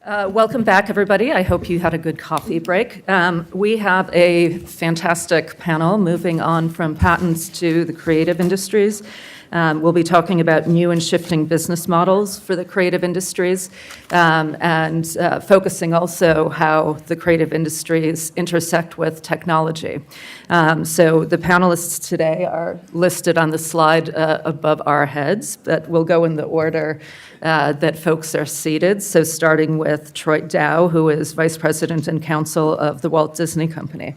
Welcome back, everybody. I hope you had a good coffee break. We have a fantastic panel moving on from patents to the creative industries. We'll be talking about new and shifting business models for the creative industries, and focusing also how the creative industries intersect with technology. So the panelists today are listed on the slide above our heads, but we'll go in the order that folks are seated. So starting with Troy Dow, who is Vice President and Counsel of the Walt Disney Company.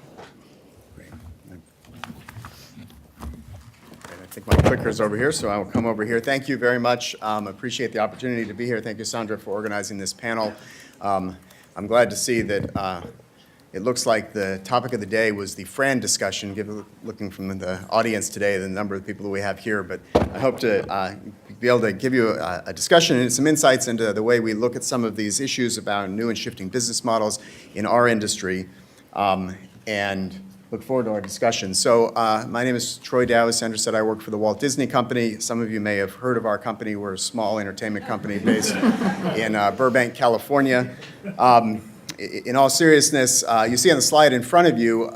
I think my clicker's over here, so I will come over here. Thank you very much. Appreciate the opportunity to be here. Thank you, Sandra, for organizing this panel. I'm glad to see that it looks like the topic of the day was the FRAN discussion, looking from the audience today, the number of people that we have here. But I hope to be able to give you a discussion and some insights into the way we look at some of these issues about new and shifting business models in our industry, and look forward to our discussion. So my name is Troy Dow. As Sandra said, I work for the Walt Disney Company. Some of you may have heard of our company. We're a small entertainment company based in Burbank, California. In all seriousness, you see on the slide in front of you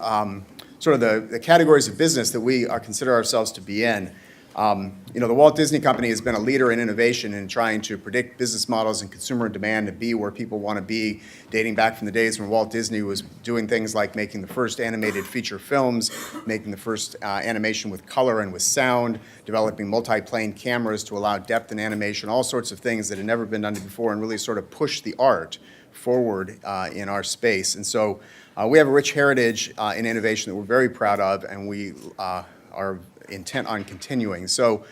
sort of the categories of business that we consider ourselves to be in. The Walt Disney Company has been a leader in innovation in trying to predict business models and consumer demand to be where people want to be, dating back from the days when Walt Disney was doing things like making the first animated feature films, making the first animation with color and with sound, developing multi-plane cameras to allow depth in animation, all sorts of things that had never been done before, and really sort of push the art forward in our space. And so we have a rich heritage in innovation that we're very proud of, and we are intent on continuing. So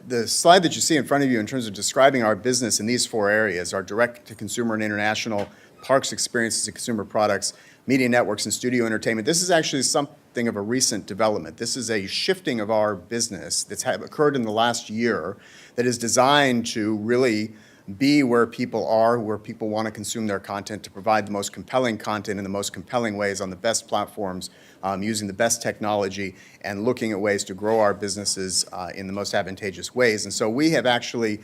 the slide that you see in front of you in terms of describing our business in these four areas, our direct-to-consumer and international, parks, experiences, and consumer products, media networks, and studio entertainment, this is actually something of a recent development. This is a shifting of our business that's occurred in the last year that is designed to really be where people are, where people want to consume their content, to provide the most compelling content in the most compelling ways on the best platforms, using the best technology, and looking at ways to grow our businesses in the most advantageous ways. And so we have actually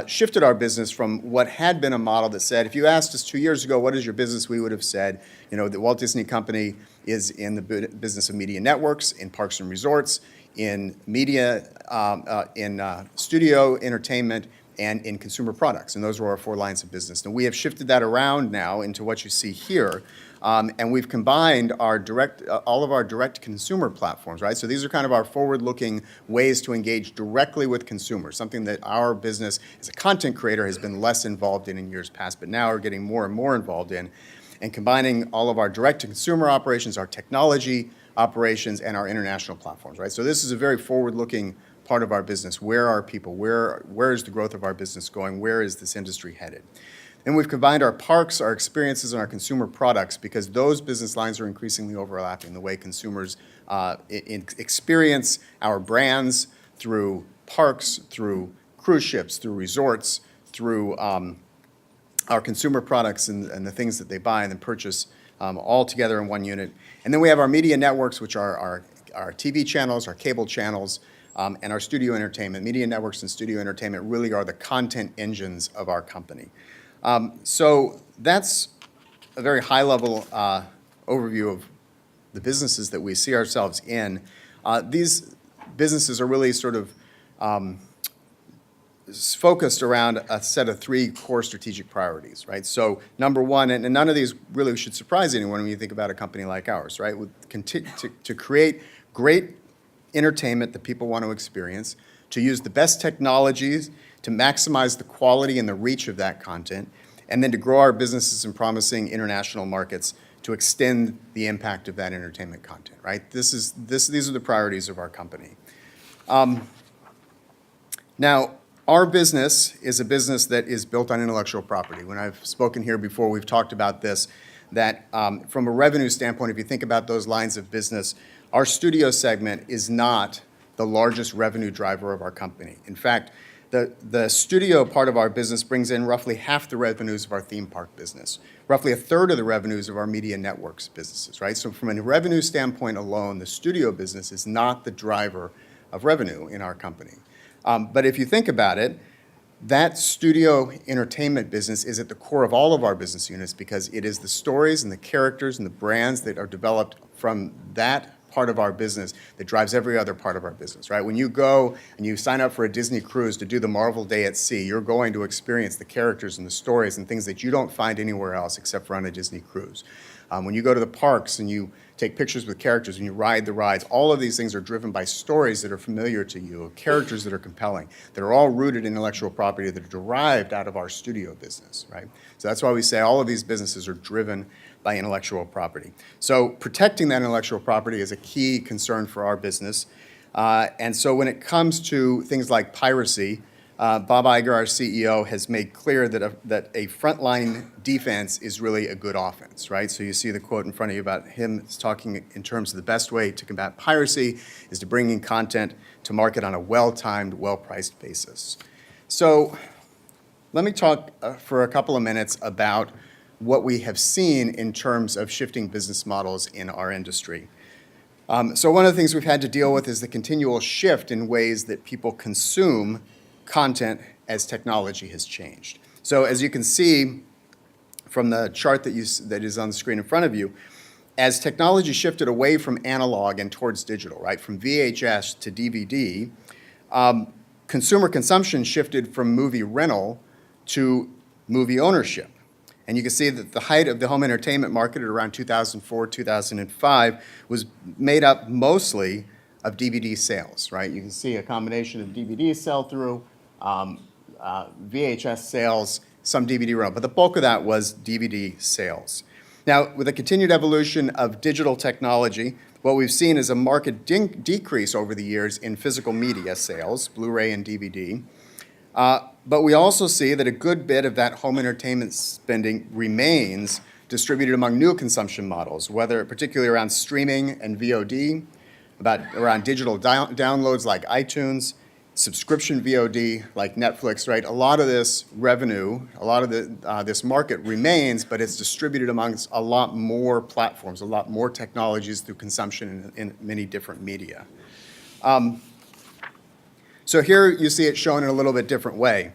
shifted our business from what had been a model that said, if you asked us 2 years ago, what is your business, we would have said, the Walt Disney Company is in the business of media networks, in parks and resorts, in media, in studio entertainment, and in consumer products. And those were our four lines of business. And we have shifted that around now into what you see here. And we've combined all of our direct consumer platforms, right? So these are kind of our forward-looking ways to engage directly with consumers, something that our business as a content creator has been less involved in years past, but now are getting more and more involved in. And combining all of our direct-to-consumer operations, our technology operations, and our international platforms, right? So this is a very forward-looking part of our business. Where are people? Where is the growth of our business going? Where is this industry headed? And we've combined our parks, our experiences, and our consumer products because those business lines are increasingly overlapping the way consumers experience our brands through parks, through cruise ships, through resorts, through our consumer products and the things that they buy and then purchase all together in one unit. And then we have our media networks, which are our TV channels, our cable channels, and our studio entertainment. Media networks and studio entertainment really are the content engines of our company. So that's a very high-level overview of the businesses that we see ourselves in. These businesses are really sort of focused around a set of three core strategic priorities, right? So number one, and none of these really should surprise anyone when you think about a company like ours, right? To create great entertainment that people want to experience, to use the best technologies to maximize the quality and the reach of that content, and then to grow our businesses in promising international markets to extend the impact of that entertainment content, right? These are the priorities of our company. Now, our business is a business that is built on intellectual property. When I've spoken here before, we've talked about this, that from a revenue standpoint, if you think about those lines of business, our studio segment is not the largest revenue driver of our company. In fact, the studio part of our business brings in roughly half the revenues of our theme park business, roughly a third of the revenues of our media networks businesses, right? So from a revenue standpoint alone, the studio business is not the driver of revenue in our company. But if you think about it, That studio entertainment business is at the core of all of our business units because it is the stories and the characters and the brands that are developed from that part of our business that drives every other part of our business, right? When you go and you sign up for a Disney cruise to do the Marvel Day at Sea, you're going to experience the characters and the stories and things that you don't find anywhere else except for on a Disney cruise. When you go to the parks and you take pictures with characters and you ride the rides, all of these things are driven by stories that are familiar to you, characters that are compelling, that are all rooted in intellectual property that are derived out of our studio business, right? So that's why we say all of these businesses are driven by intellectual property. So protecting that intellectual property is a key concern for our business. And so when it comes to things like piracy, Bob Iger, our CEO, has made clear that a frontline defense is really a good offense, right? So you see the quote in front of you about him talking in terms of the best way to combat piracy is to bring in content to market on a well-timed, well-priced basis. So let me talk for a couple of minutes about what we have seen in terms of shifting business models in our industry. So one of the things we've had to deal with is the continual shift in ways that people consume content as technology has changed. So as you can see from the chart that is on the screen in front of you, as technology shifted away from analog and towards digital, right, from VHS to DVD, consumer consumption shifted from movie rental to movie ownership. And you can see that the height of the home entertainment market at around 2004, 2005 was made up mostly of DVD sales, right? You can see a combination of DVD sell-through, VHS sales, some DVD rental, but the bulk of that was DVD sales. Now, with the continued evolution of digital technology, what we've seen is a marked decrease over the years in physical media sales, Blu-ray and DVD. But we also see that a good bit of that home entertainment spending remains distributed among new consumption models, whether particularly around streaming and VOD, around digital downloads like iTunes, subscription VOD like Netflix, right? A lot of this revenue, a lot of this market remains, but it's distributed amongst a lot more platforms, a lot more technologies through consumption in many different media. So here you see it shown in a little bit different way.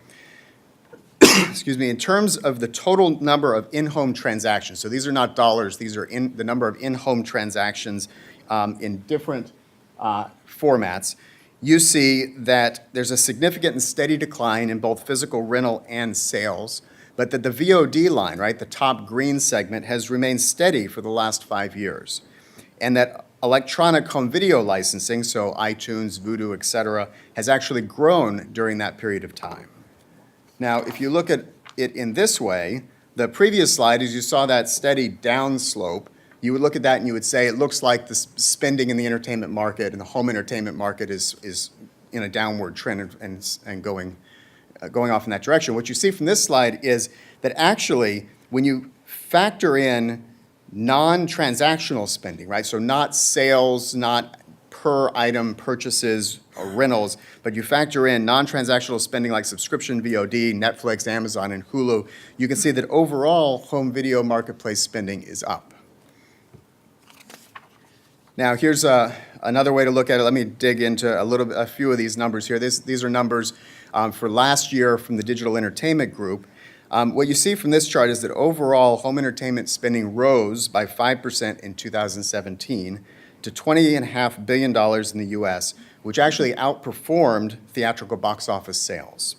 Excuse me, in terms of the total number of in-home transactions, so these are not dollars, these are the number of in-home transactions in different formats, you see that there's a significant and steady decline in both physical rental and sales, but that the VOD line, right, the top green segment, has remained steady for the last 5 years. And that electronic home video licensing, so iTunes, Vudu, et cetera, has actually grown during that period of time. Now, if you look at it in this way, the previous slide, as you saw that steady downslope, you would look at that and you would say it looks like the spending in the entertainment market and the home entertainment market is in a downward trend and going off in that direction. What you see from this slide is that actually when you factor in non-transactional spending, right, so not sales, not per item purchases or rentals, but you factor in non-transactional spending like subscription VOD, Netflix, Amazon, and Hulu, you can see that overall home video marketplace spending is up. Now, here's another way to look at it. Let me dig into a few of these numbers here. These are numbers for last year from the Digital Entertainment Group. What you see from this chart is that overall home entertainment spending rose by 5% in 2017 to $20.5 billion in the US, which actually outperformed theatrical box office sales.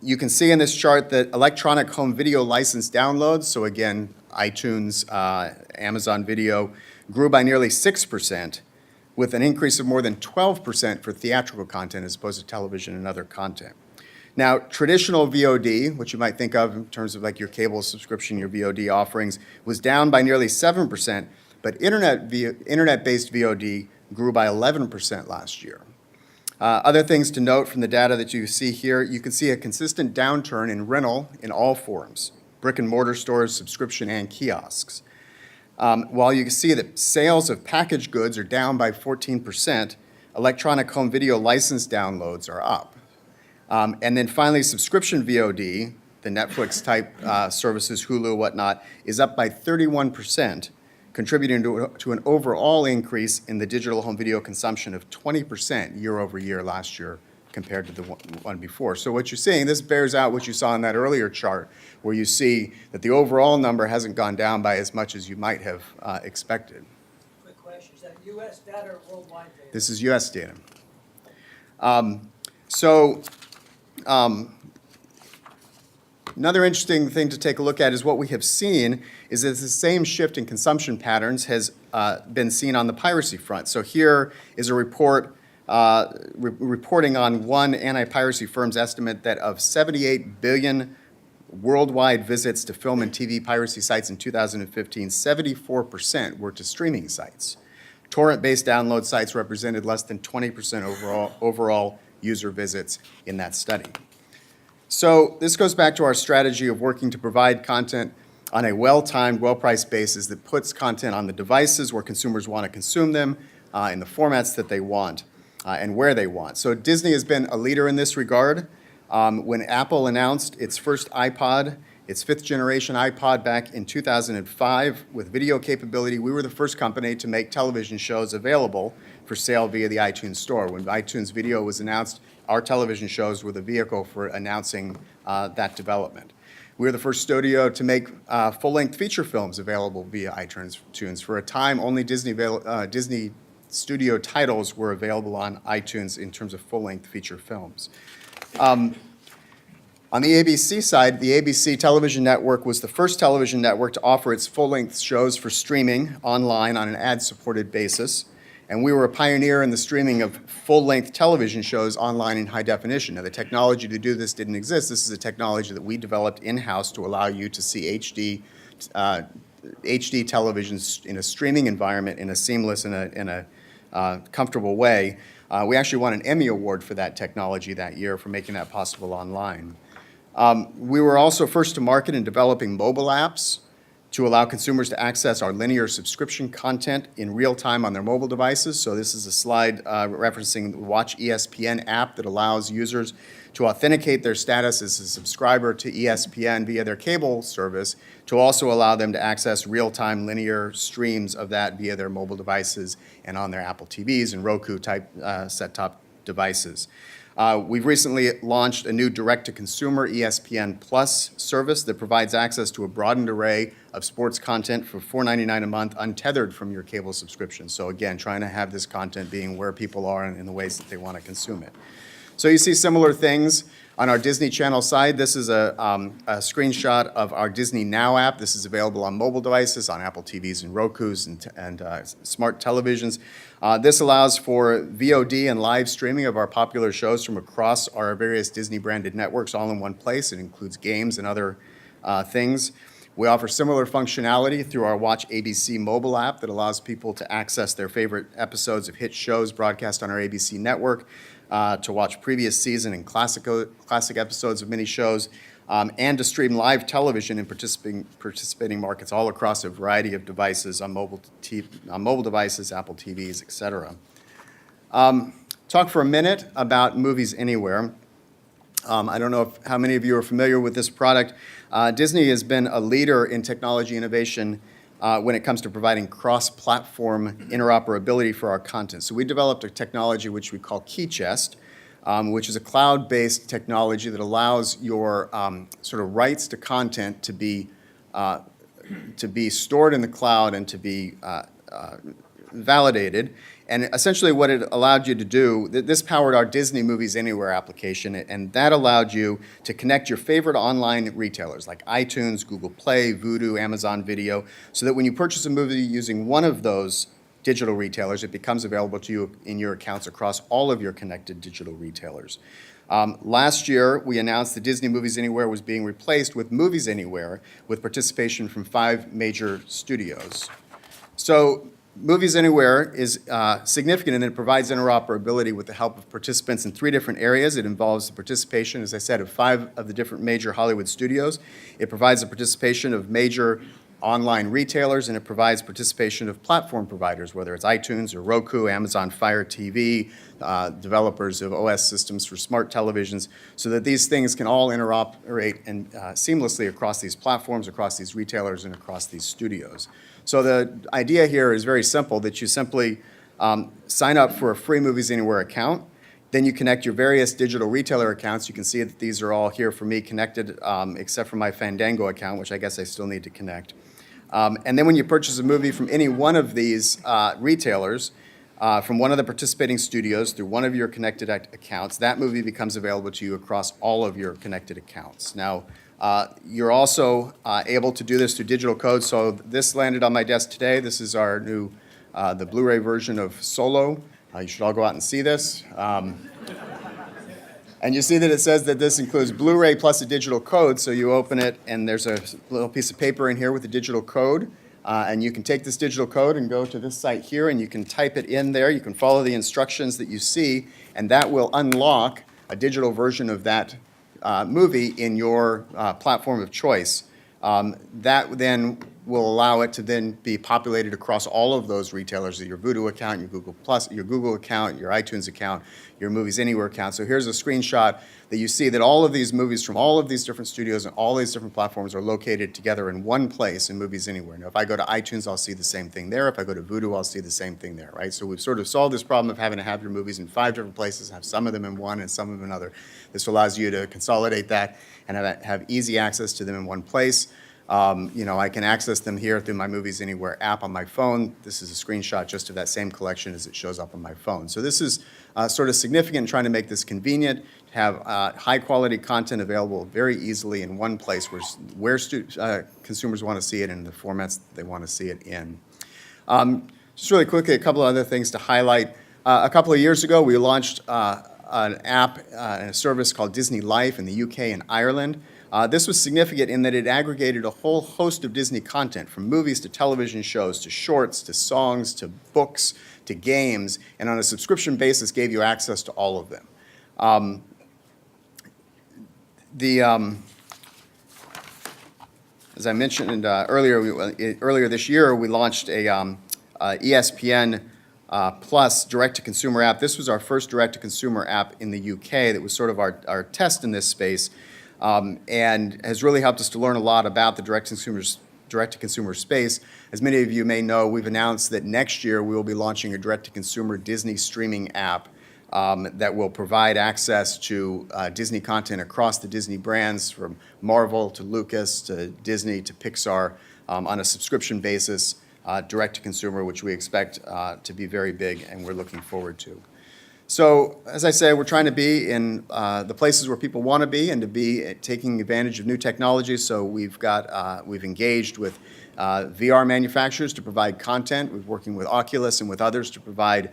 You can see in this chart that electronic home video license downloads, so again, iTunes, Amazon Video, grew by nearly 6%, with an increase of more than 12% for theatrical content as opposed to television and other content. Now, traditional VOD, which you might think of in terms of like your cable subscription, your VOD offerings, was down by nearly 7%, but internet-based VOD grew by 11% last year. Other things to note from the data that you see here, you can see a consistent downturn in rental in all forms, brick and mortar stores, subscription, and kiosks. While you can see that sales of packaged goods are down by 14%, electronic home video license downloads are up. And then finally, subscription VOD, the Netflix-type services, Hulu, whatnot, is up by 31%, contributing to an overall increase in the digital home video consumption of 20% year over year last year compared to the one before. So what you're seeing, this bears out what you saw in that earlier chart, where you see that the overall number hasn't gone down by as much as you might have expected. Quick question, is that U.S. data or worldwide data? This is U.S. data. Another interesting thing to take a look at is what we have seen is that the same shift in consumption patterns has been seen on the piracy front. So here is a report reporting on one anti-piracy firm's estimate that of 78 billion worldwide visits to film and TV piracy sites in 2015, 74% were to streaming sites. Torrent-based download sites represented less than 20% overall user visits in that study. So this goes back to our strategy of working to provide content on a well-timed, well-priced basis that puts content on the devices where consumers want to consume them in the formats that they want and where they want. So Disney has been a leader in this regard. When Apple announced its first iPod, its fifth-generation iPod back in 2005 with video capability, we were the first company to make television shows available for sale via the iTunes Store. When iTunes Video was announced, our television shows were the vehicle for announcing that development. We were the first studio to make full-length feature films available via iTunes. For a time, only Disney studio titles were available on iTunes in terms of full-length feature films. On the ABC side, the ABC television network was the first television network to offer its full-length shows for streaming online on an ad-supported basis. And we were a pioneer in the streaming of full-length television shows online in high definition. Now, the technology to do this didn't exist. This is a technology that we developed in-house to allow you to see HD television in a streaming environment in a seamless and a comfortable way. We actually won an Emmy Award for that technology that year for making that possible online. We were also first to market in developing mobile apps to allow consumers to access our linear subscription content in real time on their mobile devices. So this is a slide referencing the Watch ESPN app that allows users to authenticate their status as a subscriber to ESPN via their cable service to also allow them to access real-time linear streams of that via their mobile devices and on their Apple TVs and Roku-type set-top devices. We've recently launched a new direct-to-consumer ESPN Plus service that provides access to a broadened array of sports content for $4.99 a month, untethered from your cable subscription. So again, trying to have this content being where people are and in the ways that they want to consume it. So you see similar things on our Disney Channel side. This is a screenshot of our Disney Now app. This is available on mobile devices, on Apple TVs and Rokus and smart televisions. This allows for VOD and live streaming of our popular shows from across our various Disney-branded networks all in one place. It includes games and other things. We offer similar functionality through our Watch ABC mobile app that allows people to access their favorite episodes of hit shows broadcast on our ABC network, to watch previous season and classic episodes of many shows, and to stream live television in participating markets all across a variety of devices on mobile devices, Apple TVs, et cetera. Talk for a minute about Movies Anywhere. I don't know how many of you are familiar with this product. Disney has been a leader in technology innovation when it comes to providing cross-platform interoperability for our content. So we developed a technology which we call KeyChest, which is a cloud-based technology that allows your sort of rights to content to be stored in the cloud and to be validated. And essentially what it allowed you to do, this powered our Disney Movies Anywhere application, and that allowed you to connect your favorite online retailers like iTunes, Google Play, Vudu, Amazon Video, so that when you purchase a movie using one of those digital retailers, it becomes available to you in your accounts across all of your connected digital retailers. Last year, we announced that Disney Movies Anywhere was being replaced with Movies Anywhere with participation from 5 major studios. So Movies Anywhere is significant in that it provides interoperability with the help of participants in 3 different areas. It involves the participation, as I said, of 5 of the different major Hollywood studios. It provides the participation of major online retailers, and it provides participation of platform providers, whether it's iTunes or Roku, Amazon Fire TV, developers of OS systems for smart televisions, so that these things can all interoperate and seamlessly across these platforms, across these retailers, and across these studios. So the idea here is very simple, that you simply sign up for a free Movies Anywhere account. Then you connect your various digital retailer accounts. You can see that these are all here for me connected, except for my Fandango account, which I guess I still need to connect. And then when you purchase a movie from any one of these retailers, from one of the participating studios through one of your connected accounts, that movie becomes available to you across all of your connected accounts. Now, you're also able to do this through digital code. So this landed on my desk today. This is our new, the Blu-ray version of Solo. You should all go out and see this. And you see that it says that this includes Blu-ray plus a digital code. So you open it, and there's a little piece of paper in here with the digital code. And you can take this digital code and go to this site here, and you can type it in there. You can follow the instructions that you see, and that will unlock a digital version of that movie in your platform of choice. That then will allow it to then be populated across all of those retailers, your Vudu account, your Google Plus, your Google account, your iTunes account, your Movies Anywhere account. So here's a screenshot that you see that all of these movies from all of these different studios and all these different platforms are located together in one place in Movies Anywhere. Now, if I go to iTunes, I'll see the same thing there. If I go to Vudu, I'll see the same thing there, right? So we've sort of solved this problem of having to have your movies in 5 different places, have some of them in one and some of them in another. This allows you to consolidate that and have easy access to them in one place. I can access them here through my Movies Anywhere app on my phone. This is a screenshot just of that same collection as it shows up on my phone. So this is sort of significant in trying to make this convenient, have high-quality content available very easily in one place where consumers want to see it and the formats they want to see it in. Just really quickly, a couple of other things to highlight. A couple of years ago, we launched an app and a service called Disney Life in the UK and Ireland. This was significant in that it aggregated a whole host of Disney content, from movies to television shows to shorts to songs to books to games, and on a subscription basis gave you access to all of them. As I mentioned earlier this year, we launched a ESPN Plus direct-to-consumer app. This was our first direct-to-consumer app in the UK that was sort of our test in this space. And has really helped us to learn a lot about the direct-to-consumer space. As many of you may know, we've announced that next year we will be launching a direct-to-consumer Disney streaming app that will provide access to Disney content across the Disney brands, from Marvel to Lucas to Disney to Pixar, on a subscription basis, direct-to-consumer, which we expect to be very big and we're looking forward to. So, as I say, we're trying to be in the places where people want to be and to be taking advantage of new technologies. So we've engaged with VR manufacturers to provide content. We're working with Oculus and with others to provide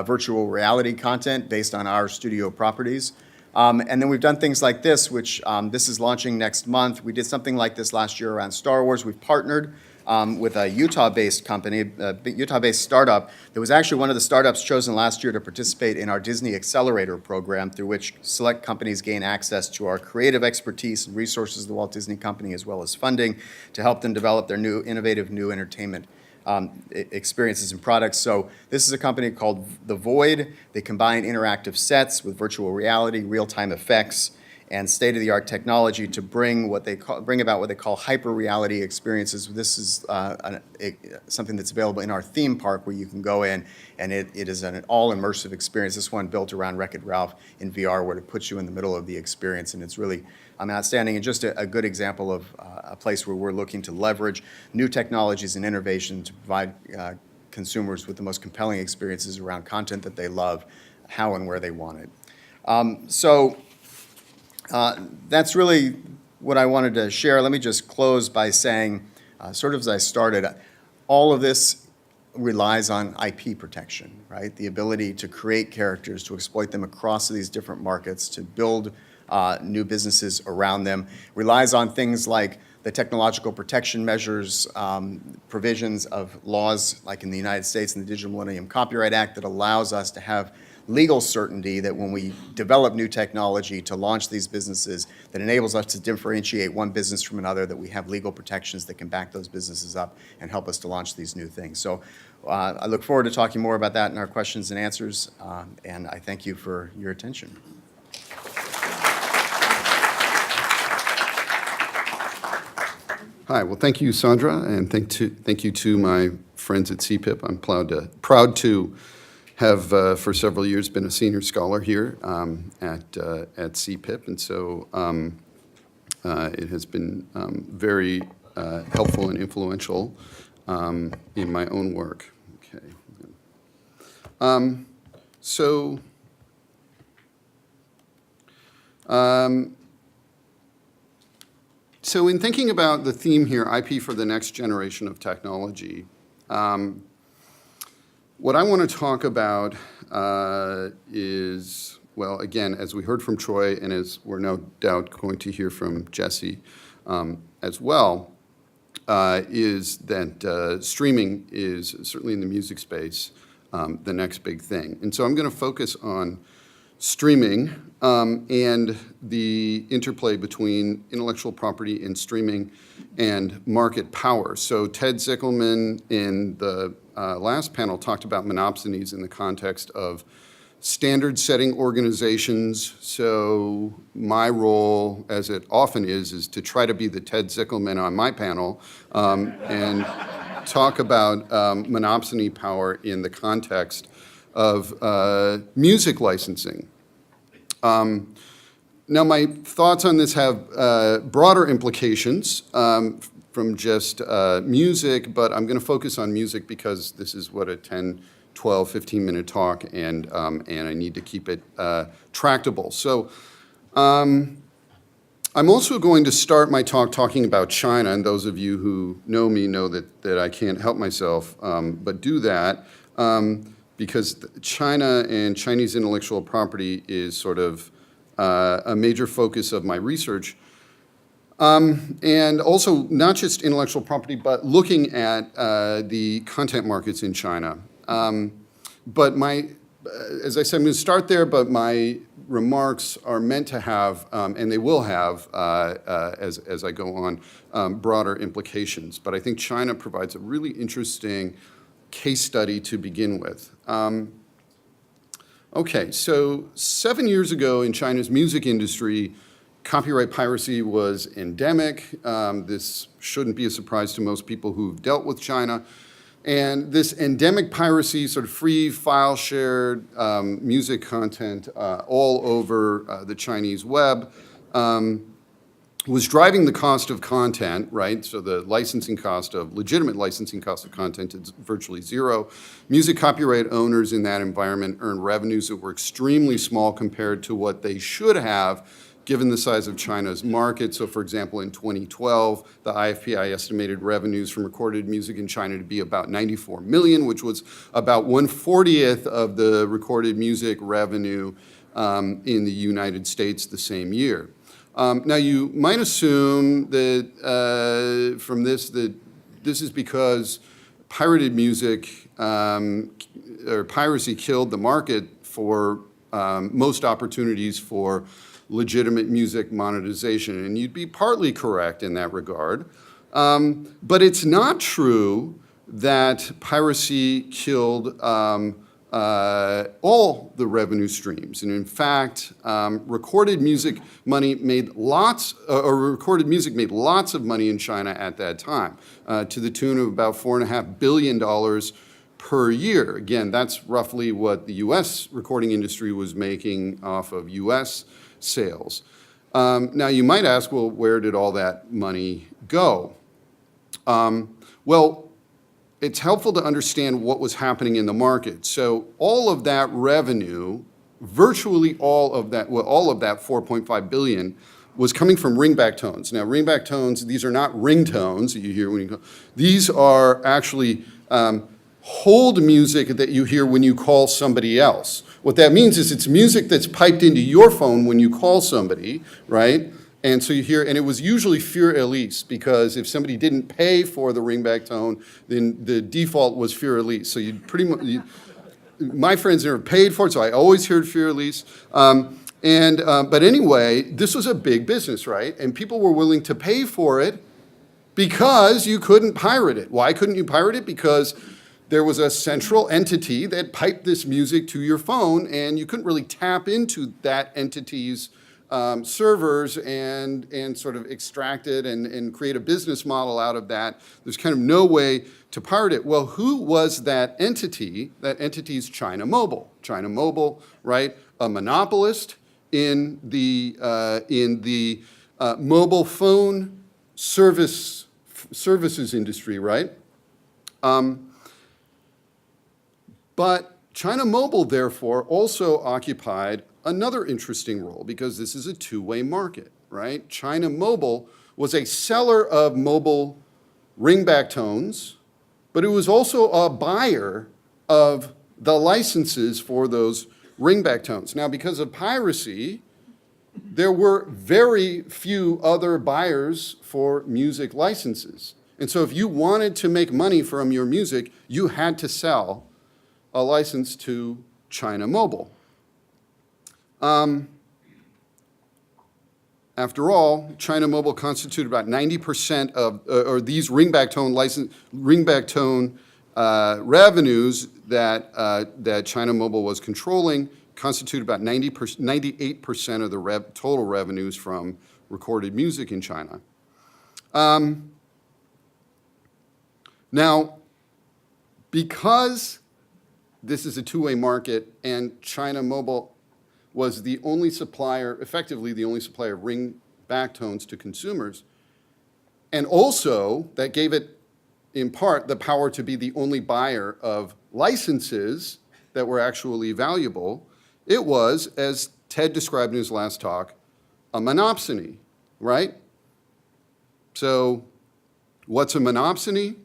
virtual reality content based on our studio properties. And then we've done things like this, which this is launching next month. We did something like this last year around Star Wars. We've partnered with a Utah-based company, a Utah-based startup that was actually one of the startups chosen last year to participate in our Disney Accelerator program, through which select companies gain access to our creative expertise and resources of the Walt Disney Company, as well as funding to help them develop their innovative new entertainment experiences and products. So this is a company called The Void. They combine interactive sets with virtual reality, real-time effects, and state-of-the-art technology to bring about what they call hyper-reality experiences. This is something that's available in our theme park, where you can go in, and it is an all-immersive experience. This one built around Wreck-It Ralph in VR, where it puts you in the middle of the experience, and it's really outstanding, and just a good example of a place where we're looking to leverage new technologies and innovation to provide consumers with the most compelling experiences around content that they love, how and where they want it. That's really what I wanted to share. Let me just close by saying, sort of as I started, all of this relies on IP protection, right? The ability to create characters, to exploit them across these different markets, to build new businesses around them, relies on things like the technological protection measures, provisions of laws like in the United States in the Digital Millennium Copyright Act that allows us to have legal certainty that when we develop new technology to launch these businesses, that enables us to differentiate one business from another, that we have legal protections that can back those businesses up and help us to launch these new things. So I look forward to talking more about that in our questions and answers, and I thank you for your attention. Hi, well, thank you, Sandra, and thank you to my friends at CPIP. I'm proud to have for several years been a senior scholar here at CPIP, and so it has been very helpful and influential in my own work. Okay. So in thinking about the theme here, IP for the next generation of technology, what I want to talk about is, well, again, as we heard from Troy and as we're no doubt going to hear from Jesse as well, is that streaming is certainly in the music space the next big thing. And so I'm going to focus on streaming and the interplay between intellectual property and streaming and market power. So Ted Zickelman in the last panel talked about monopsonies in the context of standard-setting organizations. So my role, as it often is to try to be the Ted Zickelman on my panel and talk about monopsony power in the context of music licensing. Now, my thoughts on this have broader implications from just music, but I'm going to focus on music because this is what a 10, 12, 15-minute talk, and I need to keep it tractable. So I'm also going to start my talk talking about China, and those of you who know me know that I can't help myself but do that. Because China and Chinese intellectual property is sort of a major focus of my research. And also not just intellectual property, but looking at the content markets in China. But as I said, I'm going to start there, but my remarks are meant to have, and they will have, as I go on, broader implications. But I think China provides a really interesting case study to begin with. Okay, so 7 years ago in China's music industry, copyright piracy was endemic. This shouldn't be a surprise to most people who've dealt with China. And this endemic piracy, sort of free file shared music content all over the Chinese web, was driving the cost of content, right? So the legitimate licensing cost of content is virtually zero. Music copyright owners in that environment earned revenues that were extremely small compared to what they should have, given the size of China's market. So for example, in 2012, the IFPI estimated revenues from recorded music in China to be about 94 million, which was about 1/40th of the recorded music revenue in the United States the same year. Now, you might assume that from this that this is because pirated music or piracy killed the market for most opportunities for legitimate music monetization, and you'd be partly correct in that regard. But it's not true that piracy killed all the revenue streams. And in fact, recorded music made lots of money in China at that time, to the tune of about $4.5 billion per year. Again, that's roughly what the US recording industry was making off of US sales. Now you might ask, well, where did all that money go? Well, it's helpful to understand what was happening in the market. So all of that revenue, virtually all of that 4.5 billion was coming from ringback tones. Now, ringback tones, these are not ringtones that you hear when you call. These are actually hold music that you hear when you call somebody else. What that means is it's music that's piped into your phone when you call somebody, right? And so you hear, and it was usually für Elise, because if somebody didn't pay for the ringback tone, then the default was für Elise. So you'd pretty much, my friends never paid for it, so I always heard für Elise. But anyway, this was a big business, right? And people were willing to pay for it because you couldn't pirate it. Why couldn't you pirate it? Because there was a central entity that piped this music to your phone, and you couldn't really tap into that entity's servers and sort of extract it and create a business model out of that. There's kind of no way to pirate it. Well, who was that entity? That entity is China Mobile. China Mobile, right? A monopolist in the mobile phone services industry, right? But China Mobile, therefore, also occupied another interesting role because this is a two-way market, right? China Mobile was a seller of mobile ringback tones, but it was also a buyer of the licenses for those ringback tones. Now, because of piracy, there were very few other buyers for music licenses. And so if you wanted to make money from your music, you had to sell a license to China Mobile. After all, China Mobile constituted about 90% of, or these ringback tone revenues that China Mobile was controlling constitute about 98% of the total revenues from recorded music in China. Now, because this is a two-way market and China Mobile was the only supplier, effectively the only supplier of ringback tones to consumers, and also that gave it, in part, the power to be the only buyer of licenses that were actually valuable, it was, as Ted described in his last talk, a monopsony, right? So what's a monopsony?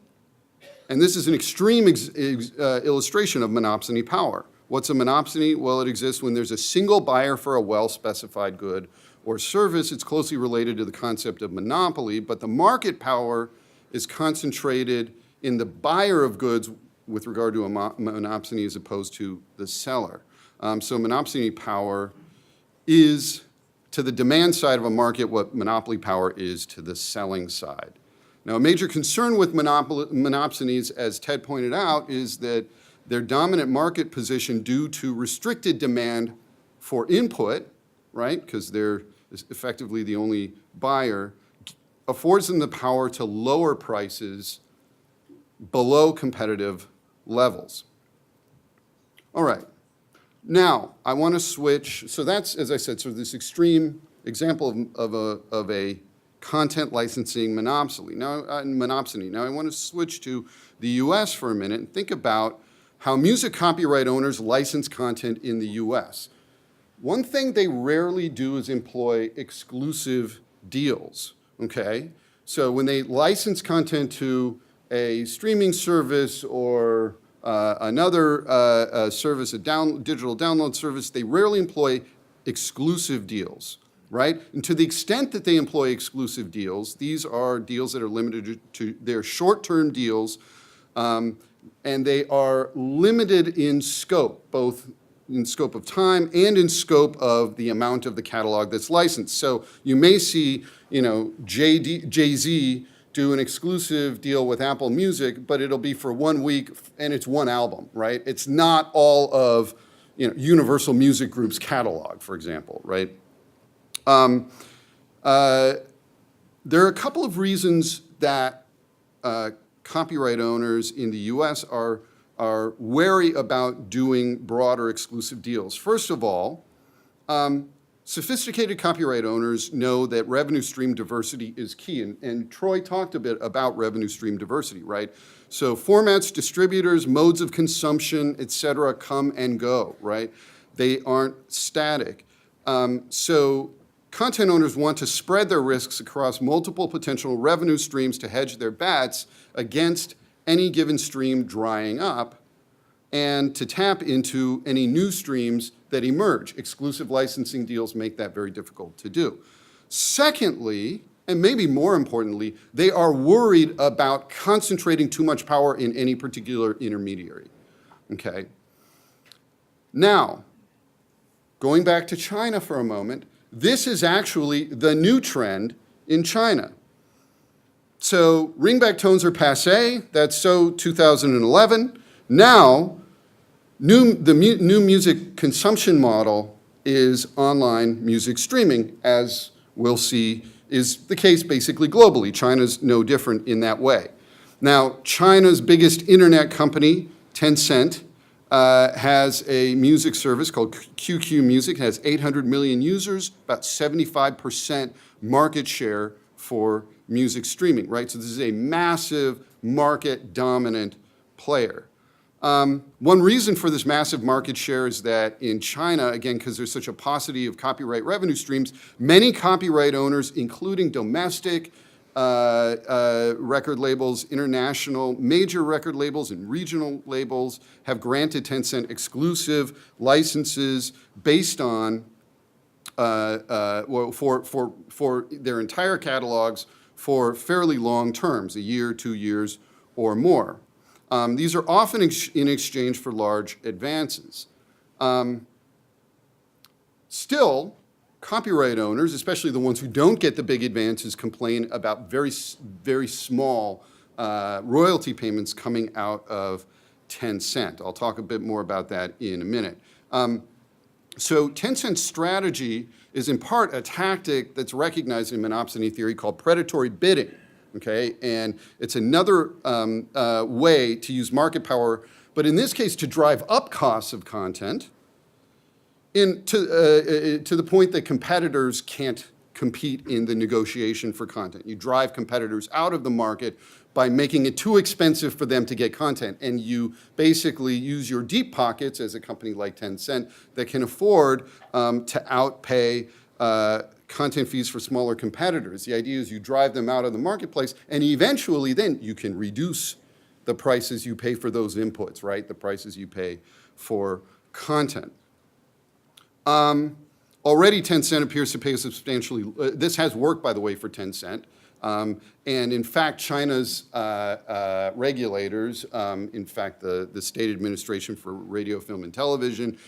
And this is an extreme illustration of monopsony power. What's a monopsony? Well, it exists when there's a single buyer for a well-specified good or service. It's closely related to the concept of monopoly, but the market power is concentrated in the buyer of goods with regard to a monopsony as opposed to the seller. So monopsony power is to the demand side of a market what monopoly power is to the selling side. Now, a major concern with monopsonies, as Ted pointed out, is that their dominant market position due to restricted demand for input, right, because they're effectively the only buyer, affords them the power to lower prices below competitive levels. All right. Now, I want to switch. So that's, as I said, sort of this extreme example of a content licensing monopsony. Now, I want to switch to the U.S. for a minute and think about how music copyright owners license content in the U.S. One thing they rarely do is employ exclusive deals, okay? So when they license content to a streaming service or another service, a digital download service, they rarely employ exclusive deals, right? And to the extent that they employ exclusive deals, these are deals that are limited to their short-term deals, and they are limited in scope, both in scope of time and in scope of the amount of the catalog that's licensed. So you may see, Jay-Z do an exclusive deal with Apple Music, but it'll be for 1 week and it's one album, right? It's not all of, Universal Music Group's catalog, for example, right? There are a couple of reasons that copyright owners in the U.S. are wary about doing broader exclusive deals. First of all, sophisticated copyright owners know that revenue stream diversity is key, and Troy talked a bit about revenue stream diversity, right? So formats, distributors, modes of consumption, et cetera, come and go, right? They aren't static. So content owners want to spread their risks across multiple potential revenue streams to hedge their bets against any given stream drying up and to tap into any new streams that emerge. Exclusive licensing deals make that very difficult to do. Secondly, and maybe more importantly, they are worried about concentrating too much power in any particular intermediary, okay? Now, going back to China for a moment, this is actually the new trend in China. So ringback tones are passé, that's so 2011. Now, the new music consumption model is online music streaming, as we'll see is the case basically globally. China's no different in that way. Now, China's biggest internet company, Tencent, has a music service called QQ Music. It has 800 million users, about 75% market share for music streaming, right? So this is a massive market-dominant player. One reason for this massive market share is that in China, again, because there's such a paucity of copyright revenue streams, many copyright owners, including domestic record labels, international major record labels, and regional labels, have granted Tencent exclusive licenses based on for their entire catalogs for fairly long terms, a year, 2 years, or more. These are often in exchange for large advances. Still, copyright owners, especially the ones who don't get the big advances, complain about very small royalty payments coming out of Tencent. I'll talk a bit more about that in a minute. So Tencent's strategy is in part a tactic that's recognized in monopsony theory called predatory bidding. Okay, and it's another way to use market power, but in this case to drive up costs of content to the point that competitors can't compete in the negotiation for content. You drive competitors out of the market by making it too expensive for them to get content, and you basically use your deep pockets as a company like Tencent that can afford to outpay content fees for smaller competitors. The idea is you drive them out of the marketplace, and eventually then you can reduce the prices you pay for those inputs, right? The prices you pay for content. Already Tencent appears to pay substantially, this has worked, by the way, for Tencent. And in fact, China's regulators, in fact, the State Administration for Radio, Film, and Television,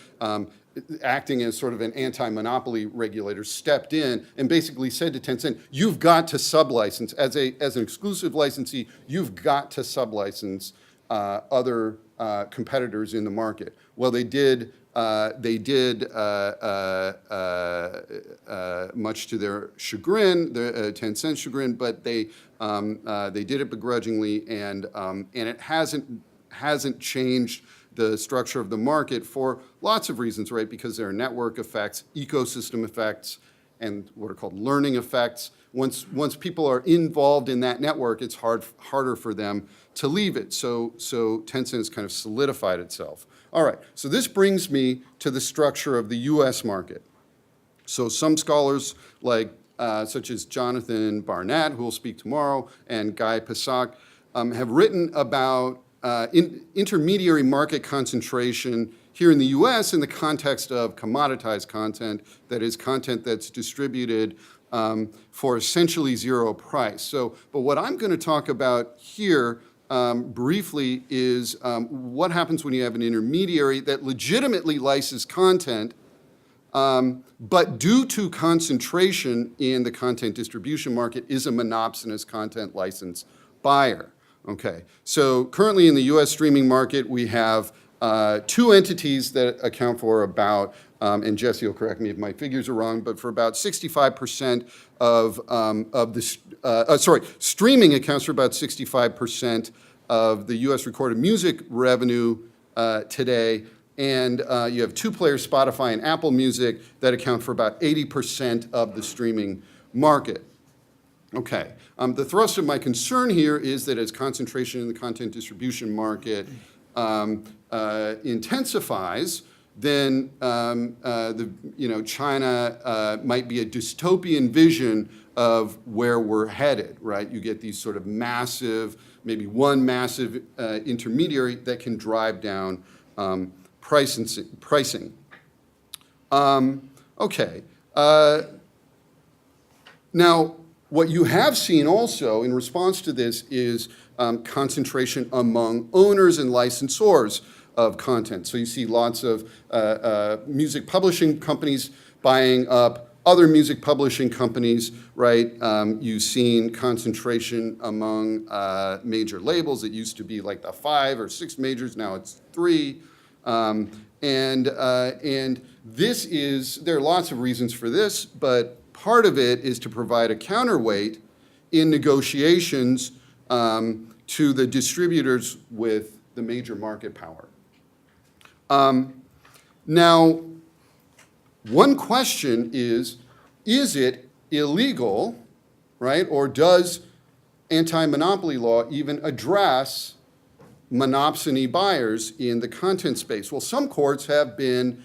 acting as sort of an anti-monopoly regulator, stepped in and basically said to Tencent, you've got to sublicense, as an exclusive licensee, you've got to sublicense other competitors in the market. Well, they did much to their chagrin, Tencent's chagrin, but they did it begrudgingly, and it hasn't changed the structure of the market for lots of reasons, right? Because there are network effects, ecosystem effects, and what are called learning effects. Once people are involved in that network, it's harder for them to leave it. So Tencent has kind of solidified itself. All right, so this brings me to the structure of the US market. So some scholars such as Jonathan Barnett, who will speak tomorrow, and Guy Passac have written about intermediary market concentration here in the US in the context of commoditized content, that is content that's distributed for essentially zero price. But what I'm going to talk about here briefly is what happens when you have an intermediary that legitimately licenses content, but due to concentration in the content distribution market is a monopsonous content license buyer. Okay, so currently in the US streaming market, we have two entities that account for about, and Jesse will correct me if my figures are wrong, but for about 65% of streaming accounts for about 65% of the US recorded music revenue today. And you have two players, Spotify and Apple Music, that account for about 80% of the streaming market. Okay, the thrust of my concern here is that as concentration in the content distribution market intensifies, then China might be a dystopian vision of where we're headed, right? You get these sort of massive, maybe one massive intermediary that can drive down pricing. Okay. Now, what you have seen also in response to this is concentration among owners and licensors of content. So you see lots of music publishing companies buying up other music publishing companies, right? You've seen concentration among major labels. It used to be like the 5 or 6 majors, now it's 3. And there are lots of reasons for this, but part of it is to provide a counterweight in negotiations to the distributors with the major market power. Now, one question is it illegal, right? Or does anti-monopoly law even address monopsony buyers in the content space? Well, some courts have in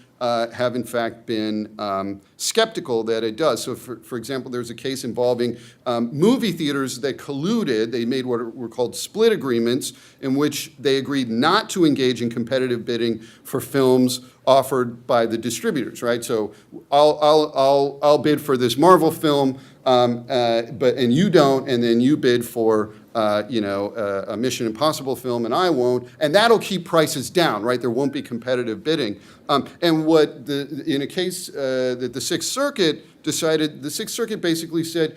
fact been skeptical that it does. So for example, there's a case involving movie theaters that colluded. They made what were called split agreements in which they agreed not to engage in competitive bidding for films offered by the distributors, right? So I'll bid for this Marvel film, and you don't, and then you bid for a Mission Impossible film, and I won't, and that'll keep prices down, right? There won't be competitive bidding. And in a case that the Sixth Circuit decided, the Sixth Circuit basically said,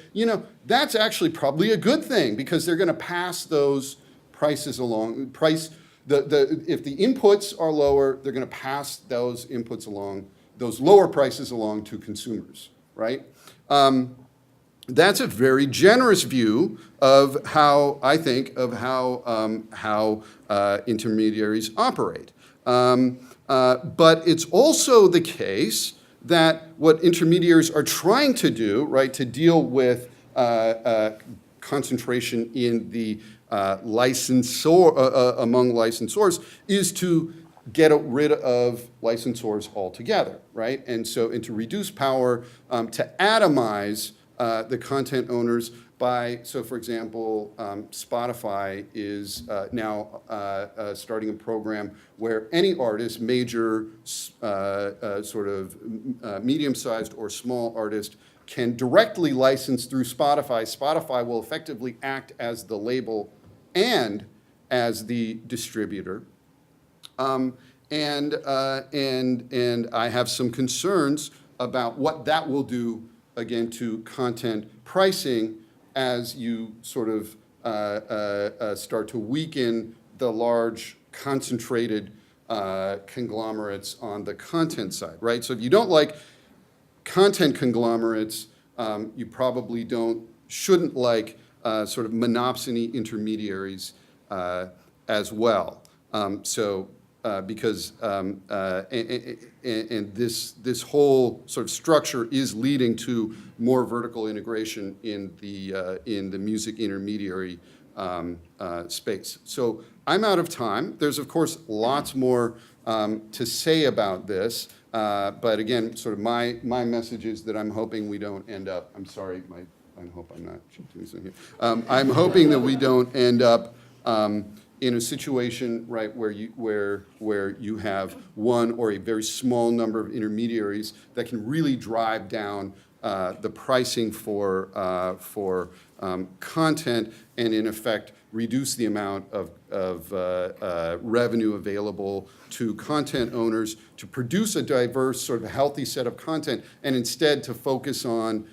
that's actually probably a good thing because they're going to pass those prices along. If the inputs are lower, they're going to pass those inputs along, those lower prices along to consumers, right? That's a very generous view of how intermediaries operate. But it's also the case that what intermediaries are trying to do, right, to deal with concentration in the among licensors is to get rid of licensors altogether, right? And to reduce power, to atomize the content owners so for example, Spotify is now starting a program where any artist, major, sort of medium-sized or small artist, can directly license through Spotify. Spotify will effectively act as the label and as the distributor. And I have some concerns about what that will do, again, to content pricing as you sort of start to weaken the large concentrated conglomerates on the content side, right? So if you don't like content conglomerates, you probably shouldn't like sort of monopsony intermediaries as well. Because this whole sort of structure is leading to more vertical integration in the music intermediary space. So I'm out of time. There's of course lots more to say about this, but again, sort of my message is that I'm hoping we don't end up. I'm sorry, I hope I'm not doing something here. I'm hoping that we don't end up in a situation, right, where you have one or a very small number of intermediaries that can really drive down the pricing for content and in effect reduce the amount of revenue available to content owners to produce a diverse, sort of healthy set of content, and instead to focus on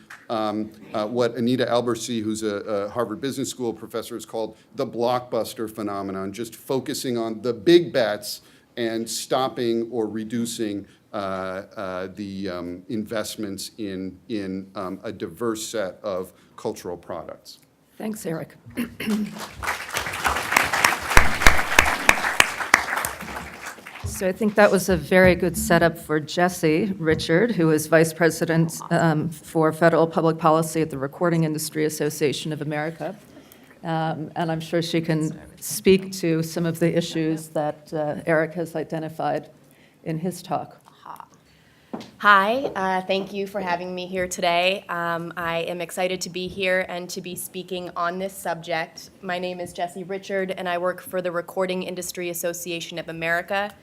what Anita Albersy, who's a Harvard Business School professor, has called the blockbuster phenomenon, just focusing on the big bets and stopping or reducing the investments in a diverse set of cultural products. Thanks, Eric. So I think that was a very good setup for Jessie Richard, who is Vice President for Federal Public Policy at the Recording Industry Association of America. And I'm sure she can speak to some of the issues that Eric has identified in his talk. Hi, thank you for having me here today. I am excited to be here and to be speaking on this subject. My name is Jessie Richard, and I work for the Recording Industry Association of America.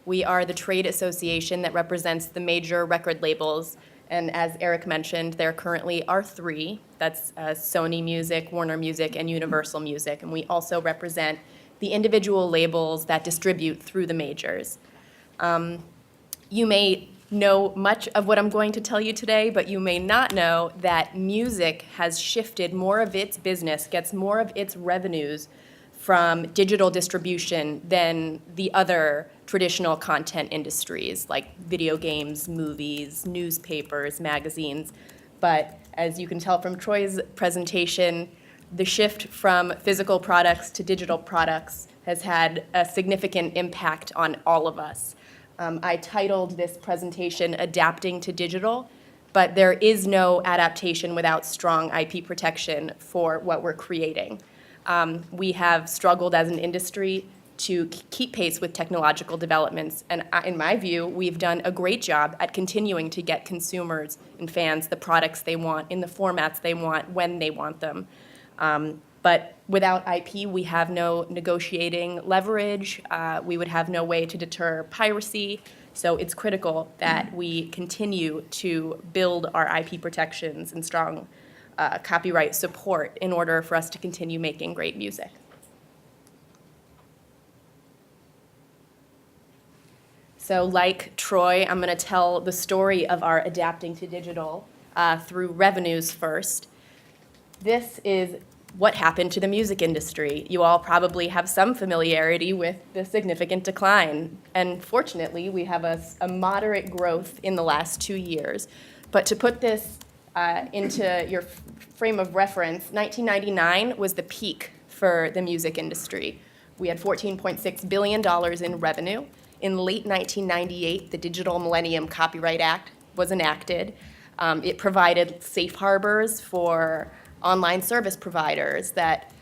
We are the trade association that represents the major record labels, and as Eric mentioned, there currently are three. That's Sony Music, Warner Music, and Universal Music, and we also represent the individual labels that distribute through the majors. You may know much of what I'm going to tell you today, but you may not know that music has shifted more of its business, gets more of its revenues from digital distribution than the other traditional content industries like video games, movies, newspapers, magazines. But as you can tell from Troy's presentation, the shift from physical products to digital products has had a significant impact on all of us. I titled this presentation Adapting to Digital, but there is no adaptation without strong IP protection for what we're creating. We have struggled as an industry to keep pace with technological developments, and in my view, we've done a great job at continuing to get consumers and fans the products they want in the formats they want when they want them. But without IP, we have no negotiating leverage. We would have no way to deter piracy. So it's critical that we continue to build our IP protections and strong copyright support in order for us to continue making great music. So like Troy, I'm going to tell the story of our adapting to digital through revenues first. This is what happened to the music industry. You all probably have some familiarity with the significant decline. And fortunately, we have a moderate growth in the last 2 years. But to put this into your frame of reference, 1999 was the peak for the music industry. We had $14.6 billion in revenue. In late 1998, the Digital Millennium Copyright Act was enacted. It provided safe harbors for online service providers that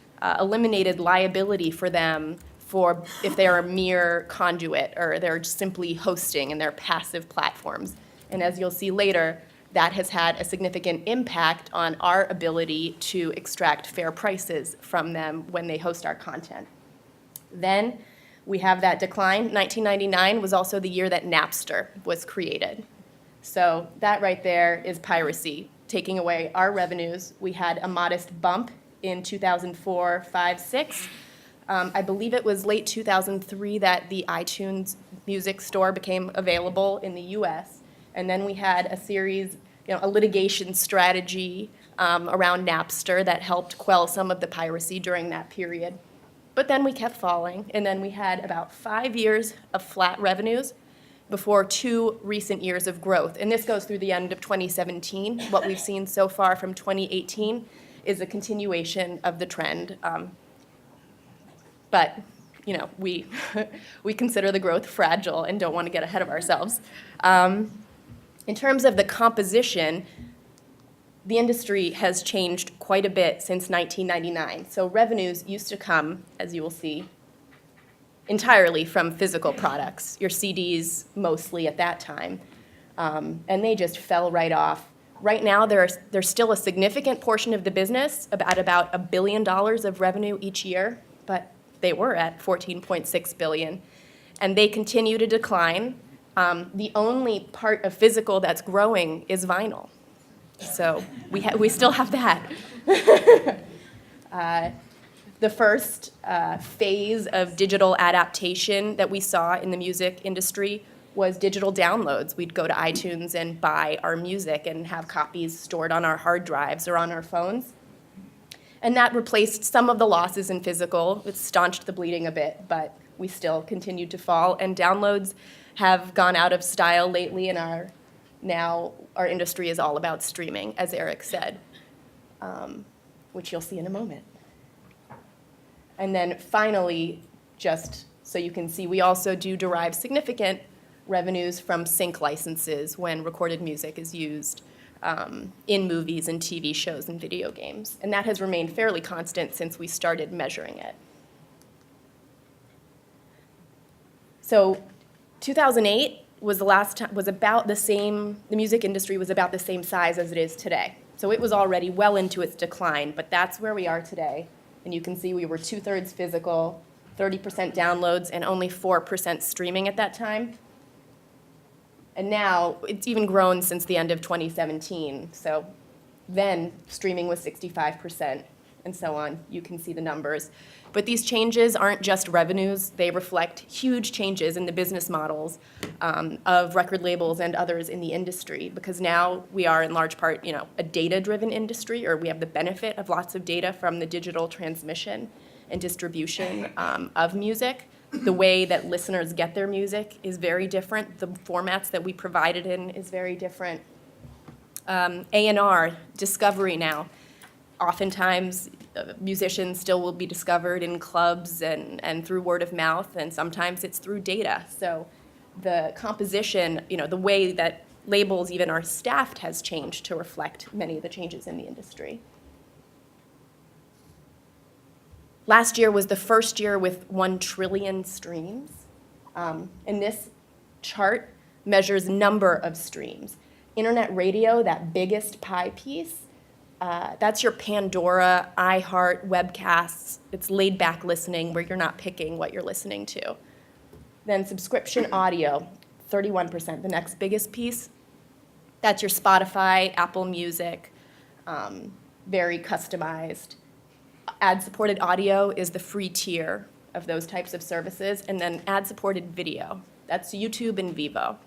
eliminated liability for them for if they're a mere conduit or they're simply hosting and they're passive platforms. And as you'll see later, that has had a significant impact on our ability to extract fair prices from them when they host our content. Then we have that decline. 1999 was also the year that Napster was created. So that right there is piracy, taking away our revenues. We had a modest bump in 2004, 5, 6. I believe it was late 2003 that the iTunes music store became available in the US. And then we had a series, a litigation strategy around Napster that helped quell some of the piracy during that period. But then we kept falling, and then we had about 5 years of flat revenues before 2 recent years of growth. And this goes through the end of 2017. What we've seen so far from 2018 is a continuation of the trend. But we consider the growth fragile and don't want to get ahead of ourselves. In terms of the composition, the industry has changed quite a bit since 1999. So revenues used to come, as you will see, entirely from physical products, your CDs mostly at that time, and they just fell right off. Right now, there's still a significant portion of the business, about $1 billion of revenue each year, but they were at $14.6 billion, and they continue to decline. The only part of physical that's growing is vinyl. So we still have that. The first phase of digital adaptation that we saw in the music industry was digital downloads. We'd go to iTunes and buy our music and have copies stored on our hard drives or on our phones. And that replaced some of the losses in physical. It staunched the bleeding a bit, but we still continued to fall. And downloads have gone out of style lately, and now our industry is all about streaming, as Eric said, which you'll see in a moment. And then finally, just so you can see, we also do derive significant revenues from sync licenses when recorded music is used in movies and TV shows and video games. And that has remained fairly constant since we started measuring it. So 2008 was the last time, was about the same, the music industry was about the same size as it is today. So it was already well into its decline, but that's where we are today. And you can see we were 2/3 physical, 30% downloads, and only 4% streaming at that time. And now it's even grown since the end of 2017. So then streaming was 65% and so on. You can see the numbers. But these changes aren't just revenues. They reflect huge changes in the business models of record labels and others in the industry, because now we are in large part, a data-driven industry, or we have the benefit of lots of data from the digital transmission and distribution of music. The way that listeners get their music is very different. The formats that we provide it in is very different. A&R, discovery now. Oftentimes, musicians still will be discovered in clubs and through word of mouth, and sometimes it's through data. So the composition, the way that labels even are staffed has changed to reflect many of the changes in the industry. Last year was the first year with 1 trillion streams. And this chart measures number of streams. Internet radio, that biggest pie piece, that's your Pandora, iHeart, webcasts. It's laid-back listening where you're not picking what you're listening to. Then subscription audio, 31%. The next biggest piece, that's your Spotify, Apple Music, very customized. Ad-supported audio is the free tier of those types of services, and then ad-supported video. That's YouTube and Vivo.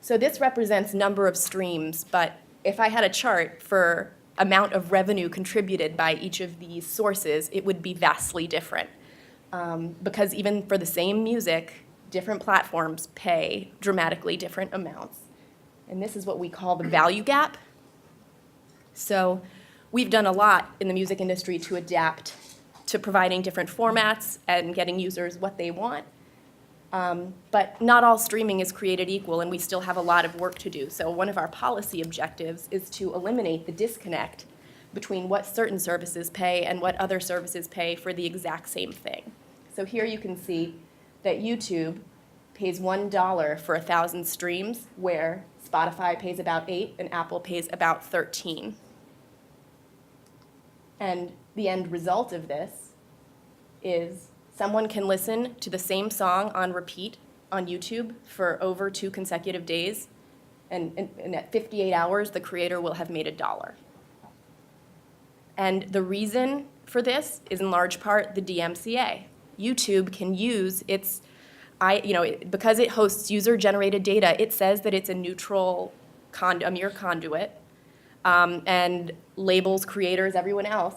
So this represents number of streams, but if I had a chart for amount of revenue contributed by each of these sources, it would be vastly different. Because even for the same music, different platforms pay dramatically different amounts. And this is what we call the value gap. So we've done a lot in the music industry to adapt to providing different formats and getting users what they want. But not all streaming is created equal, and we still have a lot of work to do. So one of our policy objectives is to eliminate the disconnect between what certain services pay and what other services pay for the exact same thing. So here you can see that YouTube pays $1 for 1,000 streams, where Spotify pays about 8 and Apple pays about 13. And the end result of this is someone can listen to the same song on repeat on YouTube for over 2 consecutive days, and at 58 hours, the creator will have made $1. And the reason for this is in large part the DMCA. YouTube can use its, because it hosts user-generated data, it says that it's a neutral, a mere conduit, and labels, creators, everyone else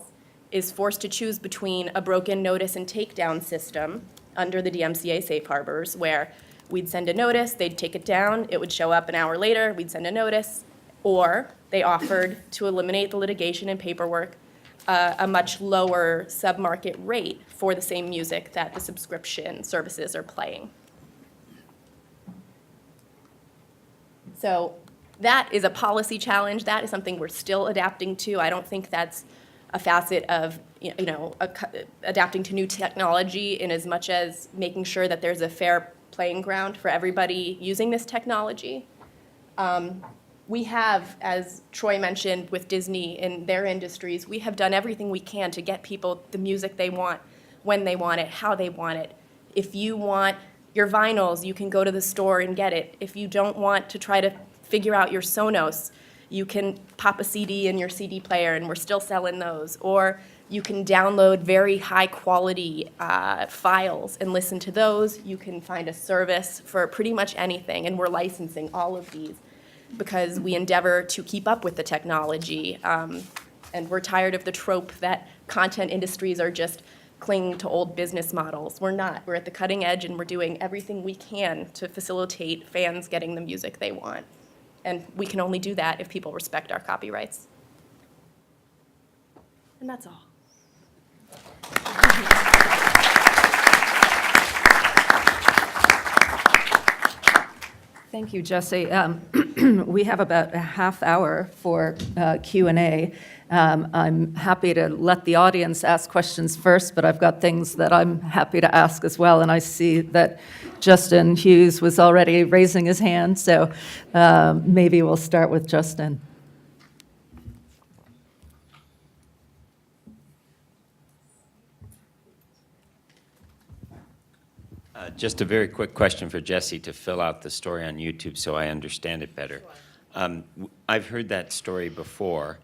is forced to choose between a broken notice and takedown system under the DMCA safe harbors, where we'd send a notice, they'd take it down, it would show up an hour later, we'd send a notice, or they offered to eliminate the litigation and paperwork, a much lower sub-market rate for the same music that the subscription services are playing. So that is a policy challenge. That is something we're still adapting to. I don't think that's a facet of adapting to new technology in as much as making sure that there's a fair playing ground for everybody using this technology. We have, as Troy mentioned with Disney in their industries, we have done everything we can to get people the music they want, when they want it, how they want it. If you want your vinyls, you can go to the store and get it. If you don't want to try to figure out your Sonos, you can pop a CD in your CD player, and we're still selling those. Or you can download very high quality files and listen to those. You can find a service for pretty much anything, and we're licensing all of these because we endeavor to keep up with the technology. And we're tired of the trope that content industries are just clinging to old business models. We're not. We're at the cutting edge, and we're doing everything we can to facilitate fans getting the music they want. And we can only do that if people respect our copyrights. And that's all. Thank you, Jesse. We have about a half hour for Q&A. I'm happy to let the audience ask questions first, but I've got things that I'm happy to ask as well, and I see that Justin Hughes was already raising his hand, so maybe we'll start with Justin. Just a very quick question for Jesse to fill out the story on YouTube so I understand it better. I've heard that story before,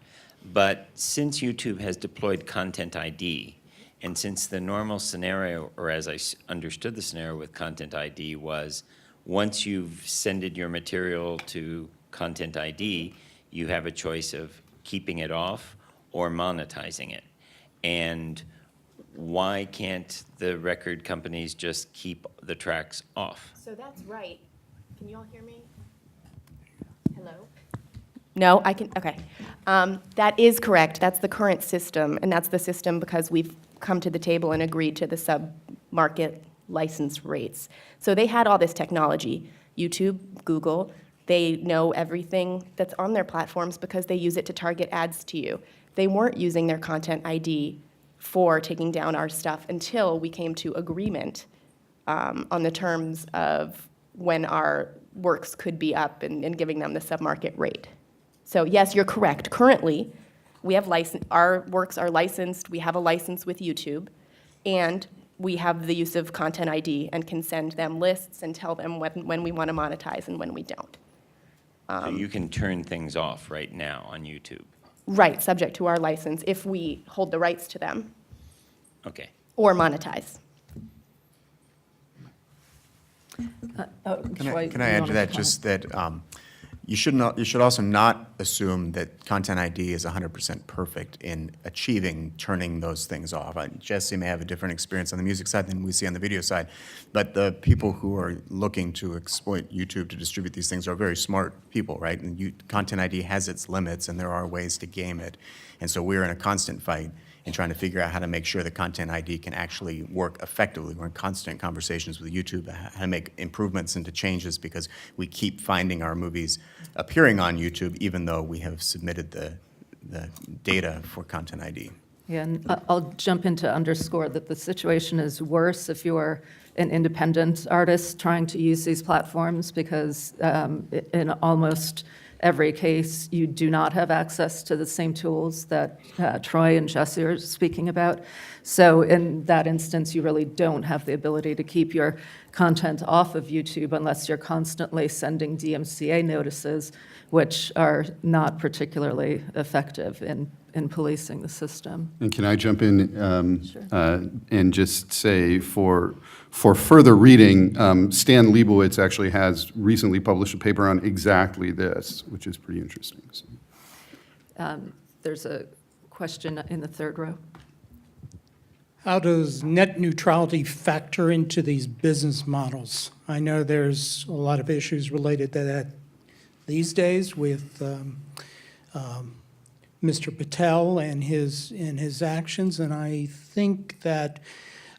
but since YouTube has deployed Content ID, and since the normal scenario, or as I understood the scenario with Content ID, was once you've sended your material to Content ID, you have a choice of keeping it off or monetizing it. And why can't the record companies just keep the tracks off? So that's right. Can you all hear me? Hello? No, I can, okay. That is correct. That's the current system, and that's the system because we've come to the table and agreed to the sub-market license rates. So they had all this technology, YouTube, Google, they know everything that's on their platforms because they use it to target ads to you. They weren't using their content ID for taking down our stuff until we came to agreement on the terms of when our works could be up and giving them the sub-market rate. So yes, you're correct. Currently, we have our works are licensed, we have a license with YouTube, and we have the use of Content ID and can send them lists and tell them when we want to monetize and when we don't. So you can turn things off right now on YouTube? Right, subject to our license, if we hold the rights to them Okay. or monetize. Can I add to that, just that you should also not assume that Content ID is 100% perfect in achieving turning those things off. Jesse may have a different experience on the music side than we see on the video side, but the people who are looking to exploit YouTube to distribute these things are very smart people, right? And Content ID has its limits, and there are ways to game it. And so we're in a constant fight in trying to figure out how to make sure that Content ID can actually work effectively. We're in constant conversations with YouTube how to make improvements and to changes because we keep finding our movies appearing on YouTube even though we have submitted the data for Content ID. Yeah, and I'll jump in to underscore that the situation is worse if you're an independent artist trying to use these platforms because in almost every case, you do not have access to the same tools that Troy and Jesse are speaking about. So in that instance, you really don't have the ability to keep your content off of YouTube unless you're constantly sending DMCA notices, which are not particularly effective in policing the system. And can I jump in Sure. and just say for further reading, Stan Leibowitz actually has recently published a paper on exactly this, which is pretty interesting. So. There's a question in the third row. How does net neutrality factor into these business models? I know there's a lot of issues related to that these days with Mr. Patel and his actions, and I think that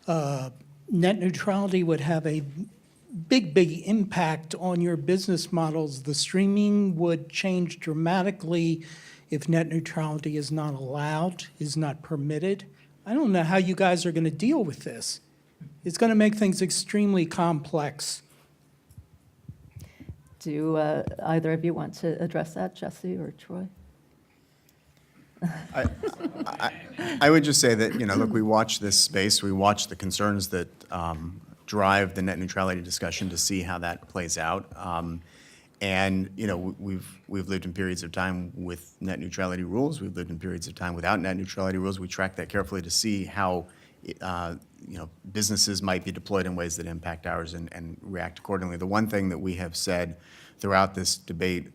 net neutrality would have a big impact on your business models. The streaming would change dramatically if net neutrality is not allowed, is not permitted. I don't know how you guys are going to deal with this. It's going to make things extremely complex. Do either of you want to address that, Jesse or Troy? I would just say that, look, we watch this space, we watch the concerns that drive the net neutrality discussion to see how that plays out. And, we've lived in periods of time with net neutrality rules, we've lived in periods of time without net neutrality rules. We track that carefully to see how, businesses might be deployed in ways that impact ours and react accordingly. The one thing that we have said throughout this debate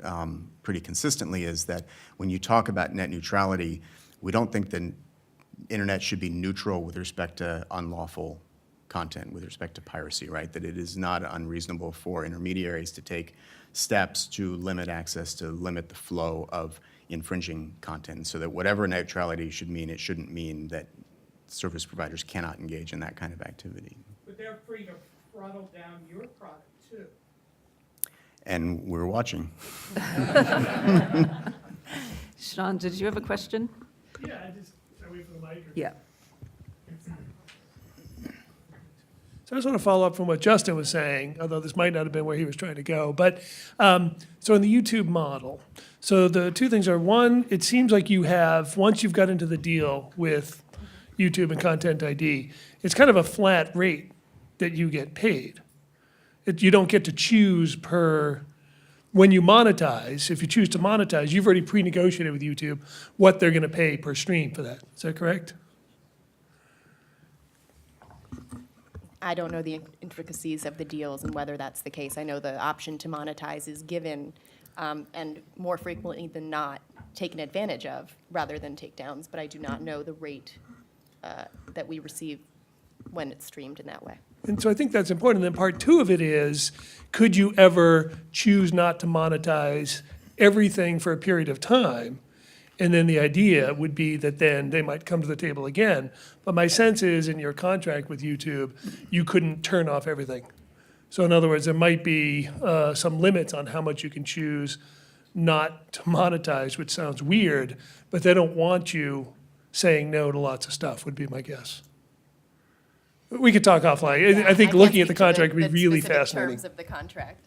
pretty consistently is that when you talk about net neutrality, we don't think the internet should be neutral with respect to unlawful content, with respect to piracy, right? That it is not unreasonable for intermediaries to take steps to limit access, to limit the flow of infringing content, so that whatever neutrality should mean, it shouldn't mean that service providers cannot engage in that kind of activity. But they're free to throttle down your product, too. And we're watching. Sean, did you have a question? Yeah, are we for the mic? Or? Yeah. So I just want to follow up from what Justin was saying, although this might not have been where he was trying to go. But so in the YouTube model, so the two things are, one, it seems like you have, once you've got into the deal with YouTube and Content ID, it's kind of a flat rate that you get paid. You don't get to choose when you monetize, if you choose to monetize, you've already pre-negotiated with YouTube what they're going to pay per stream for that. Is that correct? I don't know the intricacies of the deals and whether that's the case. I know the option to monetize is given and more frequently than not taken advantage of rather than takedowns, but I do not know the rate that we receive when it's streamed in that way. And so I think that's important. And then part two of it is, could you ever choose not to monetize everything for a period of time? And then the idea would be that then they might come to the table again. But my sense is in your contract with YouTube, you couldn't turn off everything. So in other words, there might be some limits on how much you can choose not to monetize, which sounds weird, but they don't want you saying no to lots of stuff, would be my guess. We could talk offline. I think can't looking at the speak to contract would be really specific fascinating. terms of the contract.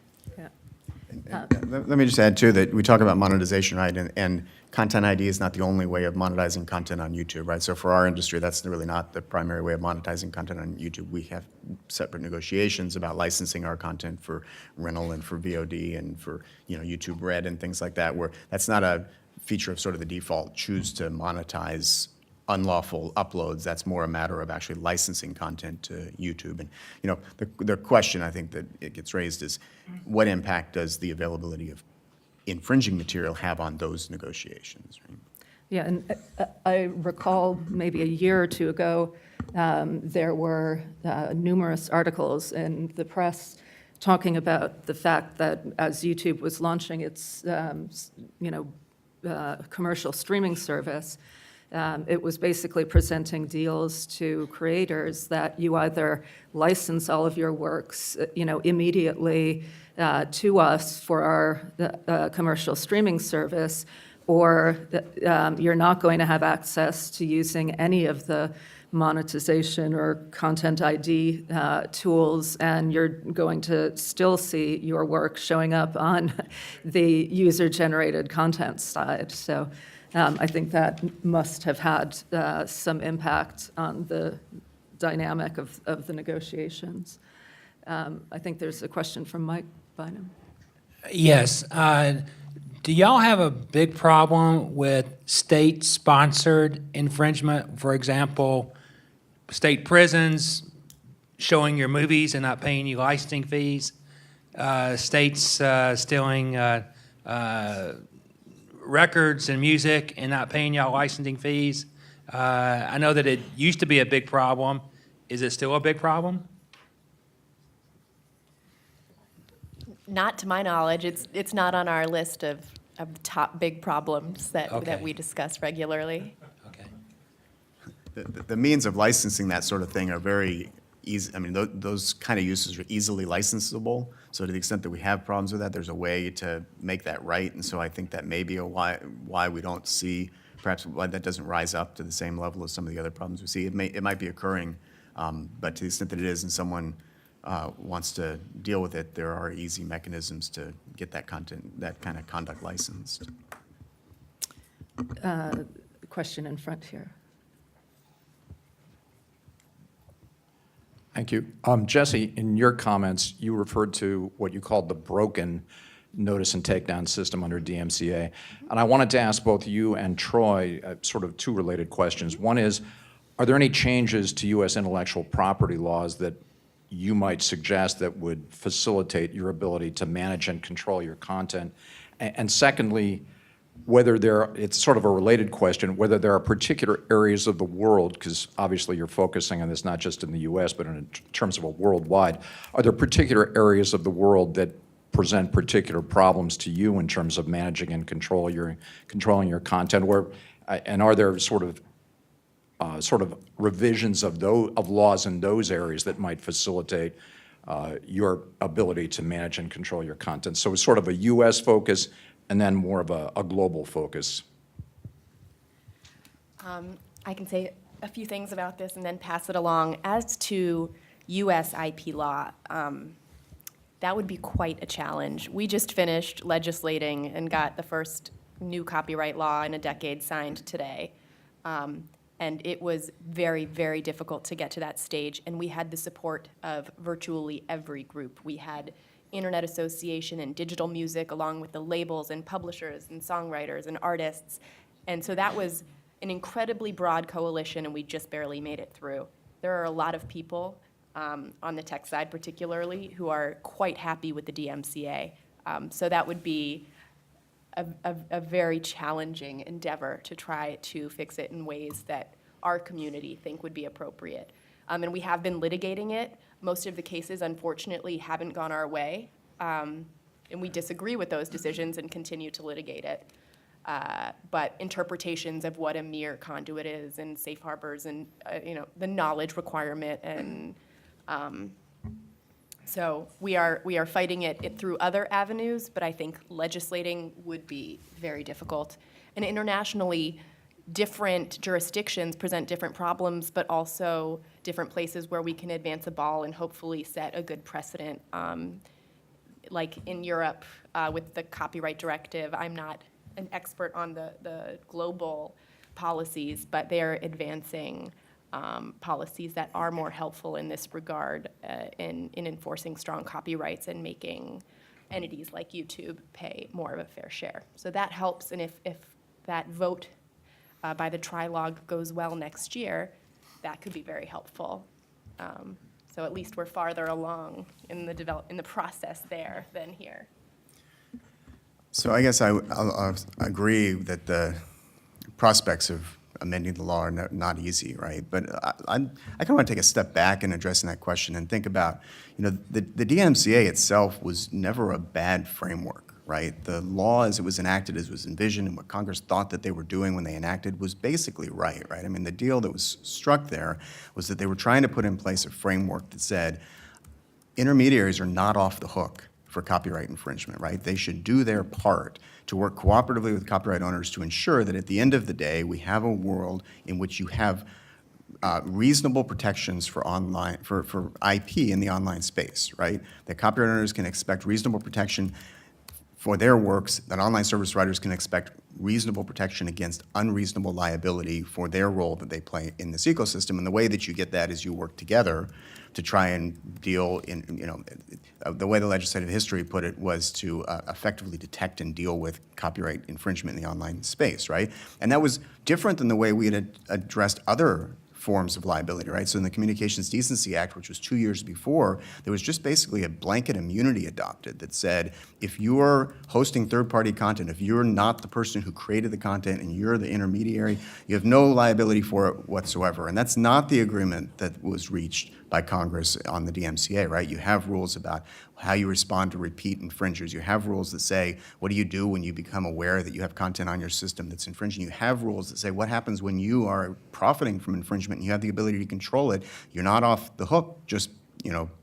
Let me just add, too, that we talk about monetization, right? And Content ID is not the only way of monetizing content on YouTube, right? So for our industry, that's really not the primary way of monetizing content on YouTube. We have separate negotiations about licensing our content for rental and for VOD and for, YouTube Red and things like that, where that's not a feature of sort of the default choose to monetize unlawful uploads. That's more a matter of actually licensing content to YouTube. And, the question I think that it gets raised is, what impact does the availability of infringing material have on those negotiations? Right? Yeah, and I recall maybe a year or two ago, there were numerous articles in the press talking about the fact that as YouTube was launching its, commercial streaming service, it was basically presenting deals to creators that you either license all of your works, immediately to us for our commercial streaming service, or you're not going to have access to using any of the monetization or Content ID tools, and you're going to still see your work showing up on the user-generated content side. So I think that must have had some impact on the dynamic of the negotiations. I think there's a question from Mike Bynum. Yes. Do y'all have a big problem with state-sponsored infringement? For example, state prisons showing your movies and not paying you licensing fees, states stealing records and music and not paying y'all licensing fees. I know that it used to be a big problem. Is it still a big problem? Not to my knowledge. It's not on our list of top big problems that Okay. we discuss regularly. Okay. The means of licensing that sort of thing are very easy. I mean, those kind of uses are easily licensable. So to the extent that we have problems with that, there's a way to make that right. And so I think that may be why we don't see, perhaps why that doesn't rise up to the same level as some of the other problems we see. It might be occurring, but to the extent that it is and someone wants to deal with it, there are easy mechanisms to get that kind of conduct licensed. Question in front here. Thank you. Jesse, in your comments, you referred to what you called the broken notice and takedown system under DMCA. And I wanted to ask both you and Troy sort of two related questions. One is, are there any changes to U.S. intellectual property laws that you might suggest that would facilitate your ability to manage and control your content? And secondly, it's sort of a related question, whether there are particular areas of the world, because obviously you're focusing on this not just in the U.S., but in terms of a worldwide, are there particular areas of the world that present particular problems to you in terms of managing and controlling your content? And are there sort of revisions of laws in those areas that might facilitate your ability to manage and control your content? So it's sort of a U.S. focus and then more of a global focus. I can say a few things about this and then pass it along. As to U.S. IP law, that would be quite a challenge. We just finished legislating and got the first new copyright law in a decade signed today. And it was very, very difficult to get to that stage. And we had the support of virtually every group. We had Internet Association and digital music, along with the labels and publishers and songwriters and artists. And so that was an incredibly broad coalition, and we just barely made it through. There are a lot of people on the tech side particularly who are quite happy with the DMCA. So that would be a very challenging endeavor to try to fix it in ways that our community think would be appropriate. And we have been litigating it. Most of the cases, unfortunately, haven't gone our way. And we disagree with those decisions and continue to litigate it. But interpretations of what a mere conduit is and safe harbors and, the knowledge requirement and so we are fighting it through other avenues, but I think legislating would be very difficult. And internationally, different jurisdictions present different problems, but also different places where we can advance the ball and hopefully set a good precedent. Like in Europe with the copyright directive, I'm not an expert on the global policies, but they're advancing policies that are more helpful in this regard in enforcing strong copyrights and making entities like YouTube pay more of a fair share. So that helps, and if that vote by the trilogue goes well next year, that could be very helpful. So at least we're farther along in the process there than here. So I guess I'll agree that the prospects of amending the law are not easy, right? But I kind of want to take a step back in addressing that question and think about, the DMCA itself was never a bad framework, right? The law as it was enacted, as it was envisioned, and what Congress thought that they were doing when they enacted was basically right? I mean, the deal that was struck there was that they were trying to put in place a framework that said intermediaries are not off the hook for copyright infringement, right? They should do their part to work cooperatively with copyright owners to ensure that at the end of the day, we have a world in which you have reasonable protections for online, for IP in the online space, right? That copyright owners can expect reasonable protection for their works, that online service providers can expect reasonable protection against unreasonable liability for their role that they play in this ecosystem. And the way that you get that is you work together to try and deal in, the way the legislative history put it was to effectively detect and deal with copyright infringement in the online space, right? And that was different than the way we had addressed other forms of liability, right? So in the Communications Decency Act, which was 2 years before, there was just basically a blanket immunity adopted that said, if you're hosting third-party content, if you're not the person who created the content and you're the intermediary, you have no liability for it whatsoever. And that's not the agreement that was reached by Congress on the DMCA, right? You have rules about how you respond to repeat infringers. You have rules that say, what do you do when you become aware that you have content on your system that's infringing? You have rules that say, what happens when you are profiting from infringement and you have the ability to control it? You're not off the hook just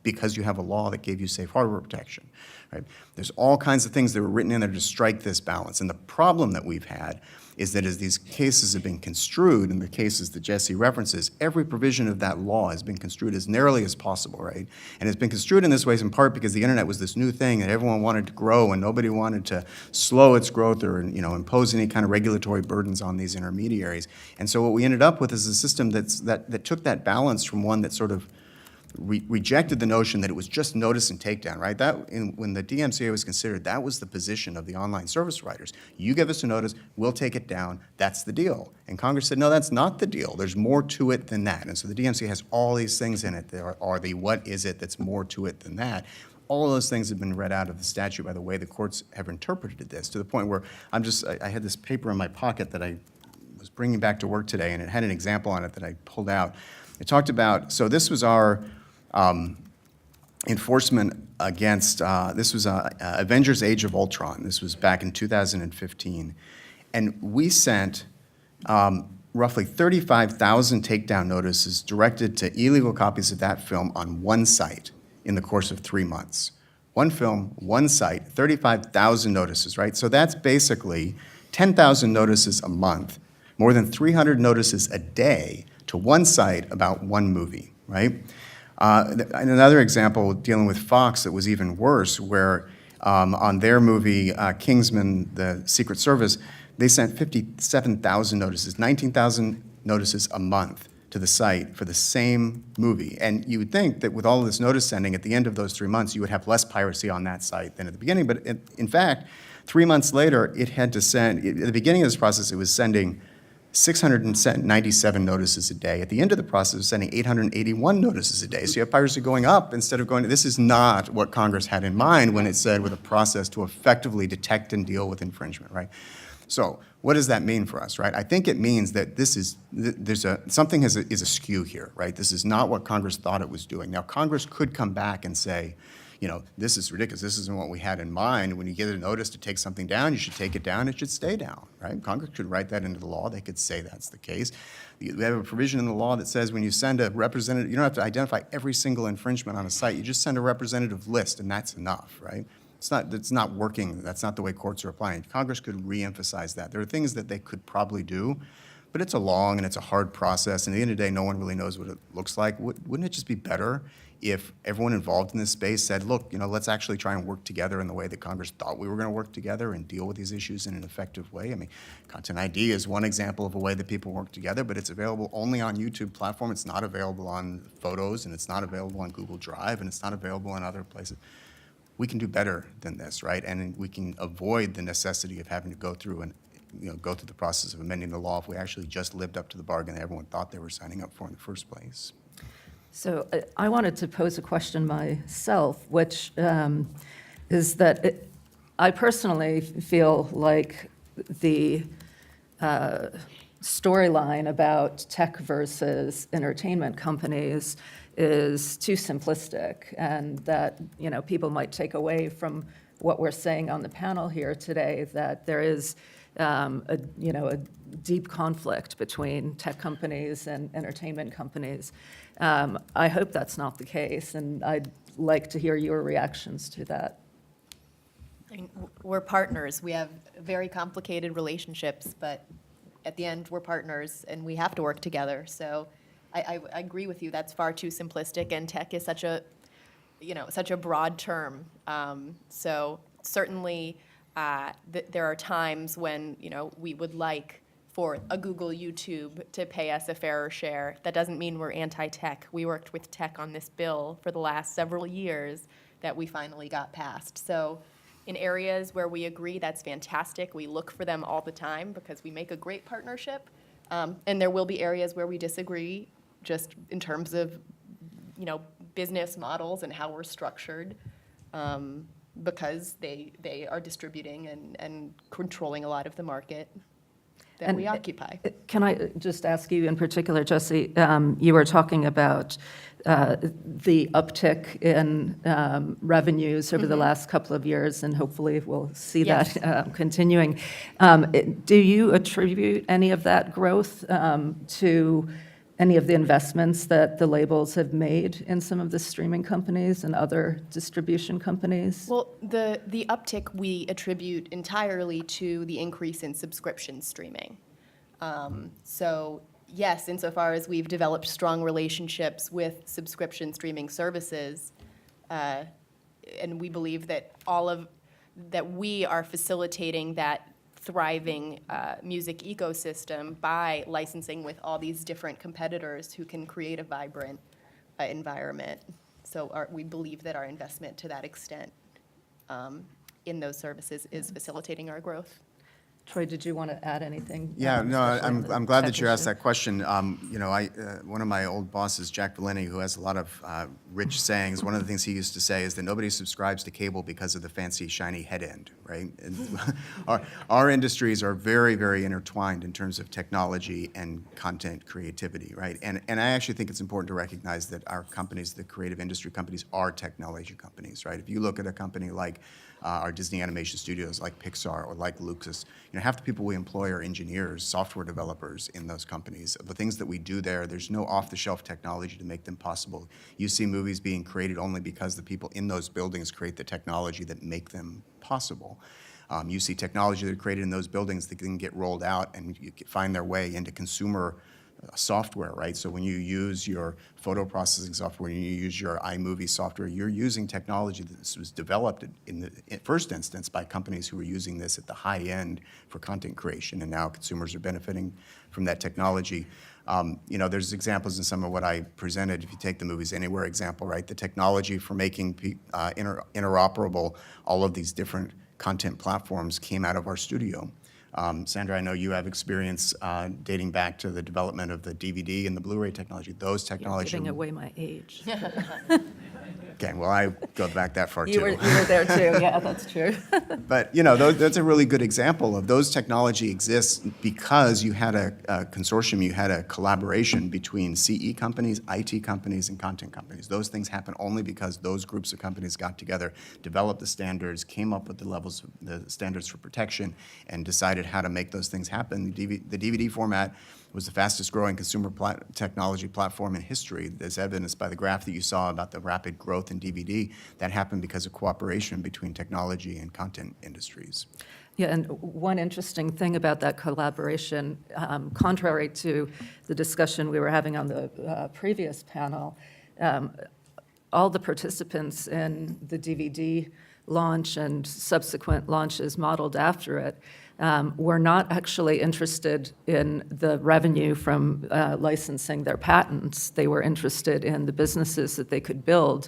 because you have a law that gave you safe harbor protection, right? There's all kinds of things that were written in there to strike this balance. And the problem that we've had is that as these cases have been construed, in the cases that Jesse references, every provision of that law has been construed as narrowly as possible, right? And it's been construed in this way in part because the internet was this new thing that everyone wanted to grow and nobody wanted to slow its growth or impose any kind of regulatory burdens on these intermediaries. And so what we ended up with is a system that took that balance from one that sort of rejected the notion that it was just notice and takedown, right? When the DMCA was considered, that was the position of the online service providers. You give us a notice, we'll take it down, that's the deal. And Congress said, no, that's not the deal. There's more to it than that. And so the DMCA has all these things in it. There are the what is it that's more to it than that. All of those things have been read out of the statute by the way the courts have interpreted this, to the point where I had this paper in my pocket that I was bringing back to work today, and it had an example on it that I pulled out. It talked about, so this was our enforcement against, this was Avengers Age of Ultron. This was back in 2015. And we sent roughly 35,000 takedown notices directed to illegal copies of that film on one site in the course of 3 months. One film, one site, 35,000 notices, right? So that's basically 10,000 notices a month, more than 300 notices a day to one site about one movie, right? And another example dealing with Fox that was even worse, where on their movie Kingsman, the Secret Service, they sent 57,000 notices, 19,000 notices a month to the site for the same movie. And you would think that with all of this notice sending, at the end of those 3 months, you would have less piracy on that site than at the beginning. But in fact, 3 months later, it had to send, at the beginning of this process, it was sending 697 notices a day. At the end of the process, it was sending 881 notices a day. So you have piracy going up instead of going, this is not what Congress had in mind when it said with a process to effectively detect and deal with infringement, right? So what does that mean for us, right? I think it means that this is, something is askew here, right? This is not what Congress thought it was doing. Now, Congress could come back and say, you know, this is ridiculous. This isn't what we had in mind. When you get a notice to take something down, you should take it down. It should stay down, right? Congress could write that into the law. They could say that's the case. We have a provision in the law that says when you send a representative, you don't have to identify every single infringement on a site. You just send a representative list, and that's enough, right? It's not working. That's not the way courts are applying. Congress could reemphasize that. There are things that they could probably do, but it's a long and it's a hard process. And at the end of the day, no one really knows what it looks like. Wouldn't it just be better if everyone involved in this space said, look, you know, let's actually try and work together in the way that Congress thought we were going to work together and deal with these issues in an effective way? I mean, Content ID is one example of a way that people work together, but it's available only on YouTube platform. It's not available on Photos, and it's not available on Google Drive, and it's not available in other places. We can do better than this, right? And we can avoid the necessity of having to go through and, you know, go through the process of amending the law if we actually just lived up to the bargain that everyone thought they were signing up for in the first place. So I wanted to pose a question myself, which is that I personally feel like the storyline about tech versus entertainment companies is too simplistic, and that, you know, people might take away from what we're saying on the panel here today that there is a deep conflict between tech companies and entertainment companies. I hope that's not the case, and I'd like to hear your reactions to that. I mean, we're partners. We have very complicated relationships, but at the end, we're partners, and we have to work together. So I agree with you. That's far too simplistic, and tech is such a, you know, such a broad term. So certainly, there are times when, you know, we would like for a Google, YouTube to pay us a fairer share. That doesn't mean we're anti-tech. We worked with tech on this bill for the last several years that we finally got passed. So in areas where we agree, that's fantastic. We look for them all the time because we make a great partnership. And there will be areas where we disagree, just in terms of, you know, business models and how we're structured, because they are distributing and controlling a lot of the market that And we occupy. Can I just ask you in particular, Jesse, you were talking about the uptick in revenues over the last couple of years, and hopefully we'll see Yes. that continuing. Do you attribute any of that growth to any of the investments that the labels have made in some of the streaming companies and other distribution companies? Well, the uptick we attribute entirely to the increase in subscription streaming. So yes, insofar as we've developed strong relationships with subscription streaming services, and we believe that that we are facilitating that thriving music ecosystem by licensing with all these different competitors who can create a vibrant environment. So we believe that our investment to that extent in those services is facilitating our growth. Troy, did you want to add anything? Yeah, no, especially on the I'm glad tech that you asked issue? that question. You know, one of my old bosses, Jack Valeni, who has a lot of rich sayings, one of the things he used to say is that nobody subscribes to cable because of the fancy, shiny head end, right? And our industries are very, very intertwined in terms of technology and content creativity, right? And I actually think it's important to recognize that our companies, the creative industry companies, are technology companies, right? If you look at a company like our Disney animation studios, like Pixar or like Lucas, you know, half the people we employ are engineers, software developers in those companies. The things that we do there, there's no off-the-shelf technology to make them possible. You see movies being created only because the people in those buildings create the technology that make them possible. You see technology that are created in those buildings that can get rolled out and you can find their way into consumer software, right? So when you use your photo processing software, when you use your iMovie software, you're using technology that was developed in the first instance by companies who were using this at the high end for content creation, and now consumers are benefiting from that technology. You know, there's examples in some of what I presented. If you take the Movies Anywhere example, right, the technology for making interoperable all of these different content platforms came out of our studio. Sandra, I know you have experience dating back to the development of the DVD and the Blu-ray technology. Those technologies. Giving away my age. Okay, well, I go back that far, too. You were there too, yeah, that's true. But, that's a really good example of those technology exists because you had a consortium, you had a collaboration between CE companies, IT companies, and content companies. Those things happen only because those groups of companies got together, developed the standards, came up with the standards for protection, and decided how to make those things happen. The DVD format was the fastest growing consumer technology platform in history, as evidenced by the graph that you saw about the rapid growth in DVD. That happened because of cooperation between technology and content industries. Yeah, and one interesting thing about that collaboration, contrary to the discussion we were having on the previous panel, all the participants in the DVD launch and subsequent launches modeled after it were not actually interested in the revenue from licensing their patents. They were interested in the businesses that they could build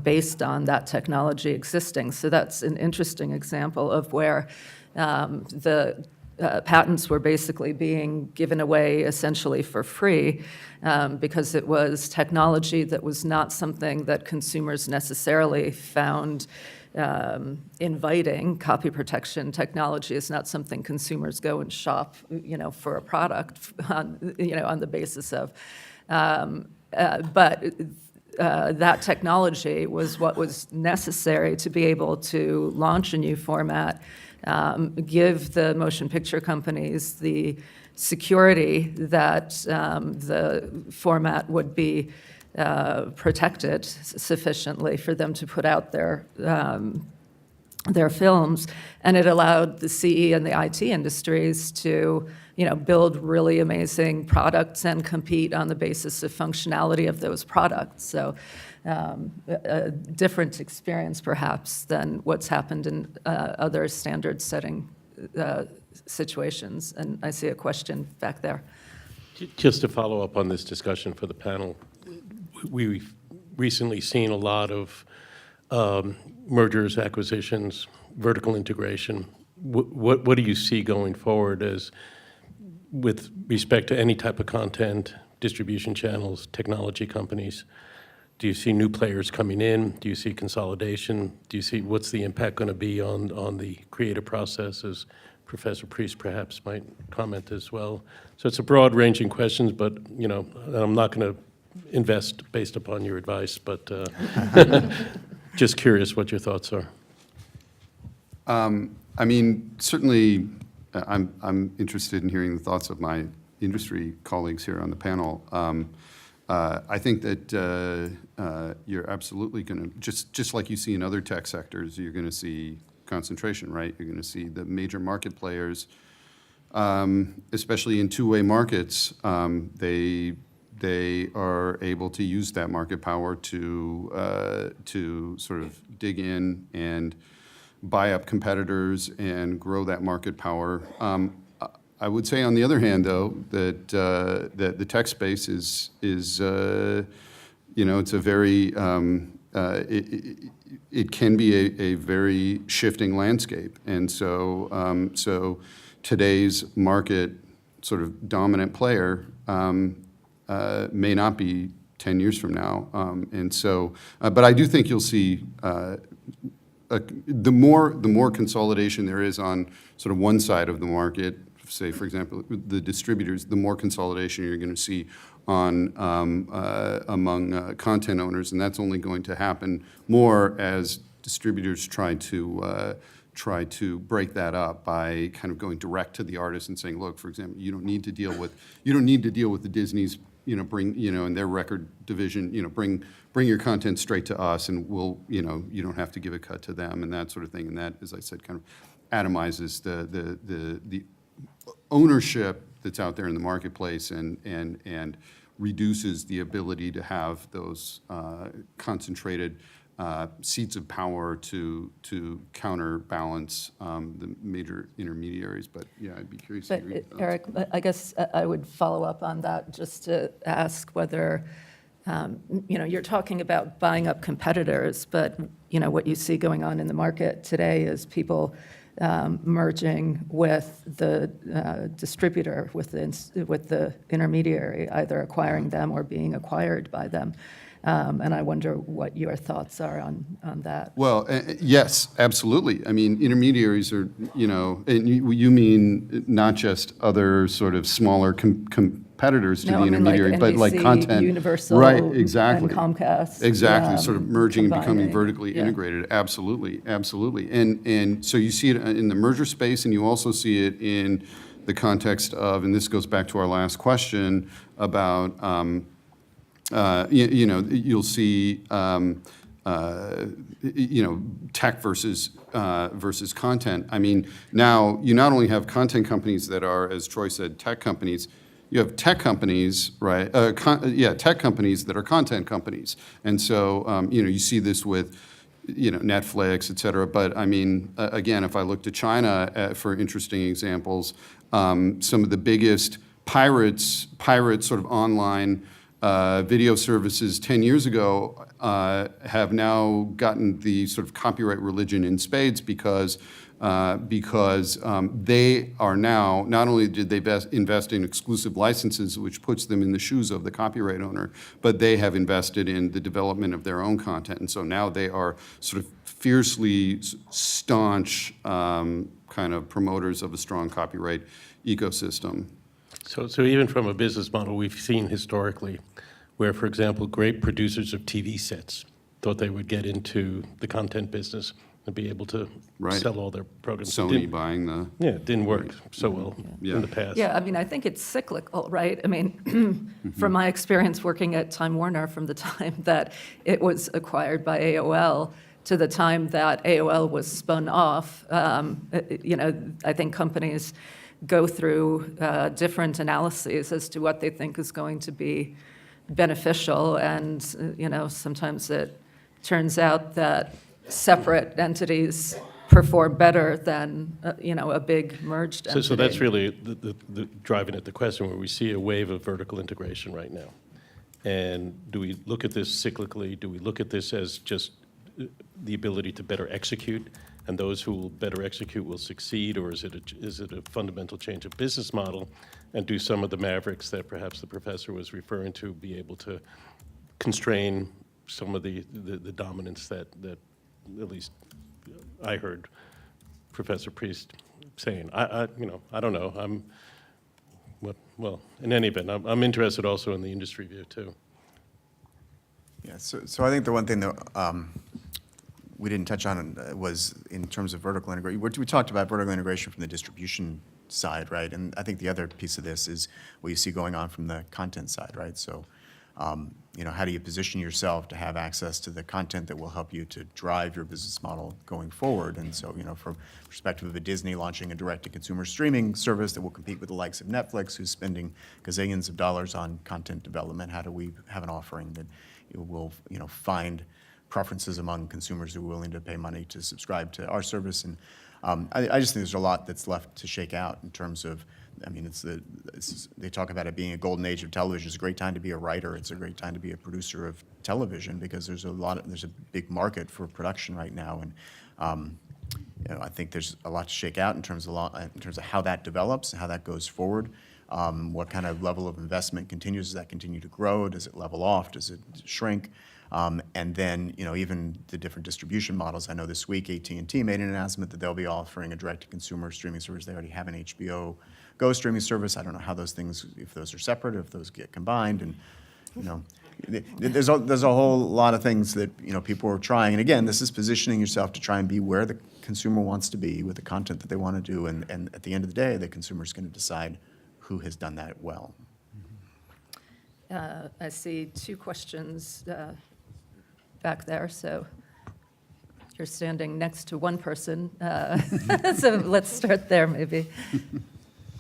based on that technology existing. So that's an interesting example of where the patents were basically being given away essentially for free because it was technology that was not something that consumers necessarily found inviting. Copy protection technology is not something consumers go and shop, for a product on the basis of. But that technology was what was necessary to be able to launch a new format, give the motion picture companies the security that the format would be protected sufficiently for them to put out their films, and it allowed the CE and the IT industries to, build really amazing products and compete on the basis of functionality of those products. So a different experience perhaps than what's happened in other standard-setting situations. And I see a question back there. Just to follow up on this discussion for the panel, we've recently seen a lot of mergers, acquisitions, vertical integration. What do you see going forward as with respect to any type of content, distribution channels, technology companies? Do you see new players coming in? Do you see consolidation? Do you see what's the impact going to be on the creative process, as Professor Priest perhaps might comment as well? So it's a broad-ranging question, but I'm not going to invest based upon your advice, but just curious what your thoughts are. Certainly, I'm interested in hearing the thoughts of my industry colleagues here on the panel. I think that you're absolutely going to, just like you see in other tech sectors, you're going to see concentration, right? You're going to see the major market players, especially in two-way markets, they are able to use that market power to sort of dig in and buy up competitors and grow that market power. I would say, on the other hand, though, that the tech space is it's a very it can be a very shifting landscape, and so today's market sort of dominant player may not be 10 years from now, and so. But I do think you'll see. The more consolidation there is on sort of one side of the market, say, for example, the distributors, the more consolidation you're going to see on among content owners, and that's only going to happen more as distributors try to break that up by kind of going direct to the artist and saying, look, for example, you don't need to deal with the Disney's, in their record division, bring your content straight to us, and we'll, you don't have to give a cut to them, and that sort of thing. And that, as I said, kind of atomizes the ownership that's out there in the marketplace, and reduces the ability to have those concentrated seats of power to counterbalance the major intermediaries. But yeah, I'd be curious to But hear your thoughts. Eric, I guess I would follow up on that just to ask whether, you're talking about buying up competitors, but what you see going on in the market today is people merging with the distributor, with the intermediary, either acquiring them or being acquired by them. And I wonder what your thoughts are on that. Well, yes, absolutely. I mean, intermediaries are, and you mean not just other sort of smaller competitors to No, the I mean like intermediary, but like NBC, content. Universal, Right, exactly. and Comcast. Exactly, sort of merging and becoming combining, vertically yeah. integrated. Absolutely, absolutely. And so you see it in the merger space, and you also see it in the context of, and this goes back to our last question about, you'll see, tech versus content. I mean, now you not only have content companies that are, as Troy said, tech companies. You have tech companies, right? Tech companies that are content companies, and so you see this with Netflix, et cetera. But I mean, again, if I look to China for interesting examples, some of the biggest pirate sort of online video services 10 years ago have now gotten the sort of copyright religion in spades because they are now, not only did they invest in exclusive licenses, which puts them in the shoes of the copyright owner, but they have invested in the development of their own content. And so now they are sort of fiercely staunch kind of promoters of a strong copyright ecosystem. So even from a business model, we've seen historically where, for example, great producers of TV sets thought they would get into the content business and be able to Right. sell all their programs. Sony buying the... Yeah, it didn't work so well Yeah. in the past. Yeah, I mean, I think it's cyclical, right? I mean, from my experience working at Time Warner, from the time that it was acquired by AOL to the time that AOL was spun off, I think companies go through different analyses as to what they think is going to be beneficial, and sometimes it turns out that separate entities perform better than a big merged entity. So that's really the driving at the question, where we see a wave of vertical integration right now. And do we look at this cyclically? Do we look at this as just the ability to better execute, and those who will better execute will succeed, or is it a fundamental change of business model? And do some of the mavericks that perhaps the professor was referring to be able to constrain some of the dominance that at least I heard Professor Priest saying? I don't know. Well, in any event, I'm interested also in the industry view too. Yeah, so I think the one thing that we didn't touch on was in terms of vertical integration. We talked about vertical integration from the distribution side, right? And I think the other piece of this is what you see going on from the content side, right? So, how do you position yourself to have access to the content that will help you to drive your business model going forward? And so, from perspective of a Disney launching a direct-to-consumer streaming service that will compete with the likes of Netflix, who's spending gazillions of dollars on content development, how do we have an offering that will, find preferences among consumers who are willing to pay money to subscribe to our service? And I just think there's a lot that's left to shake out in terms of, I mean, they talk about it being a golden age of television. It's a great time to be a writer. It's a great time to be a producer of television because there's a big market for production right now. And I think there's a lot to shake out in terms of how that develops and how that goes forward. What kind of level of investment continues? Does that continue to grow? Does it level off? Does it shrink? And then, even the different distribution models. I know this week AT&T made an announcement that they'll be offering a direct-to-consumer streaming service. They already have an HBO Go streaming service. I don't know how those things, if those are separate, or if those get combined. And, there's a whole lot of things that, people are trying. And again, this is positioning yourself to try and be where the consumer wants to be with the content that they want to do. And at the end of the day, the consumer's going to decide who has done that well. I see two questions back there, so you're standing next to one person. So let's start there, maybe.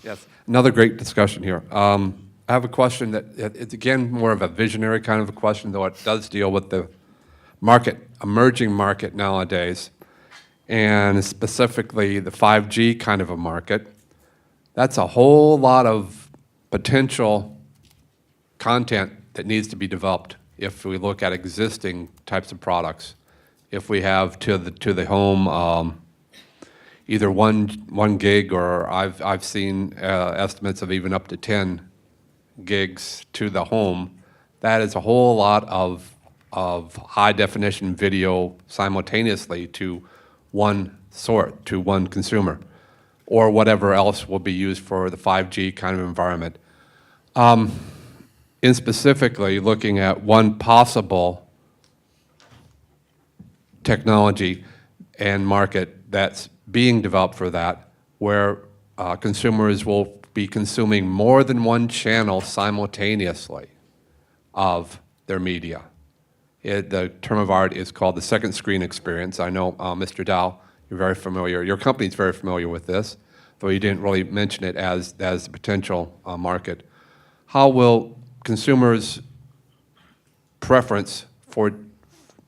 Yes, another great discussion here. I have a question that, it's again more of a visionary kind of a question, though it does deal with the market, emerging market nowadays, and specifically the 5G kind of a market. That's a whole lot of potential content that needs to be developed if we look at existing types of products. If we have to the home either one gig, or I've seen estimates of even up to 10 gigs to the home, that is a whole lot of of high-definition video simultaneously to one consumer, or whatever else will be used for the 5G kind of environment. In specifically looking at one possible technology and market that's being developed for that, where consumers will be consuming more than one channel simultaneously of their media. The term of art is called the second screen experience. I know, Mr. Dow, you're very familiar, your company's very familiar with this, though you didn't really mention it as the potential market. How will consumers' preference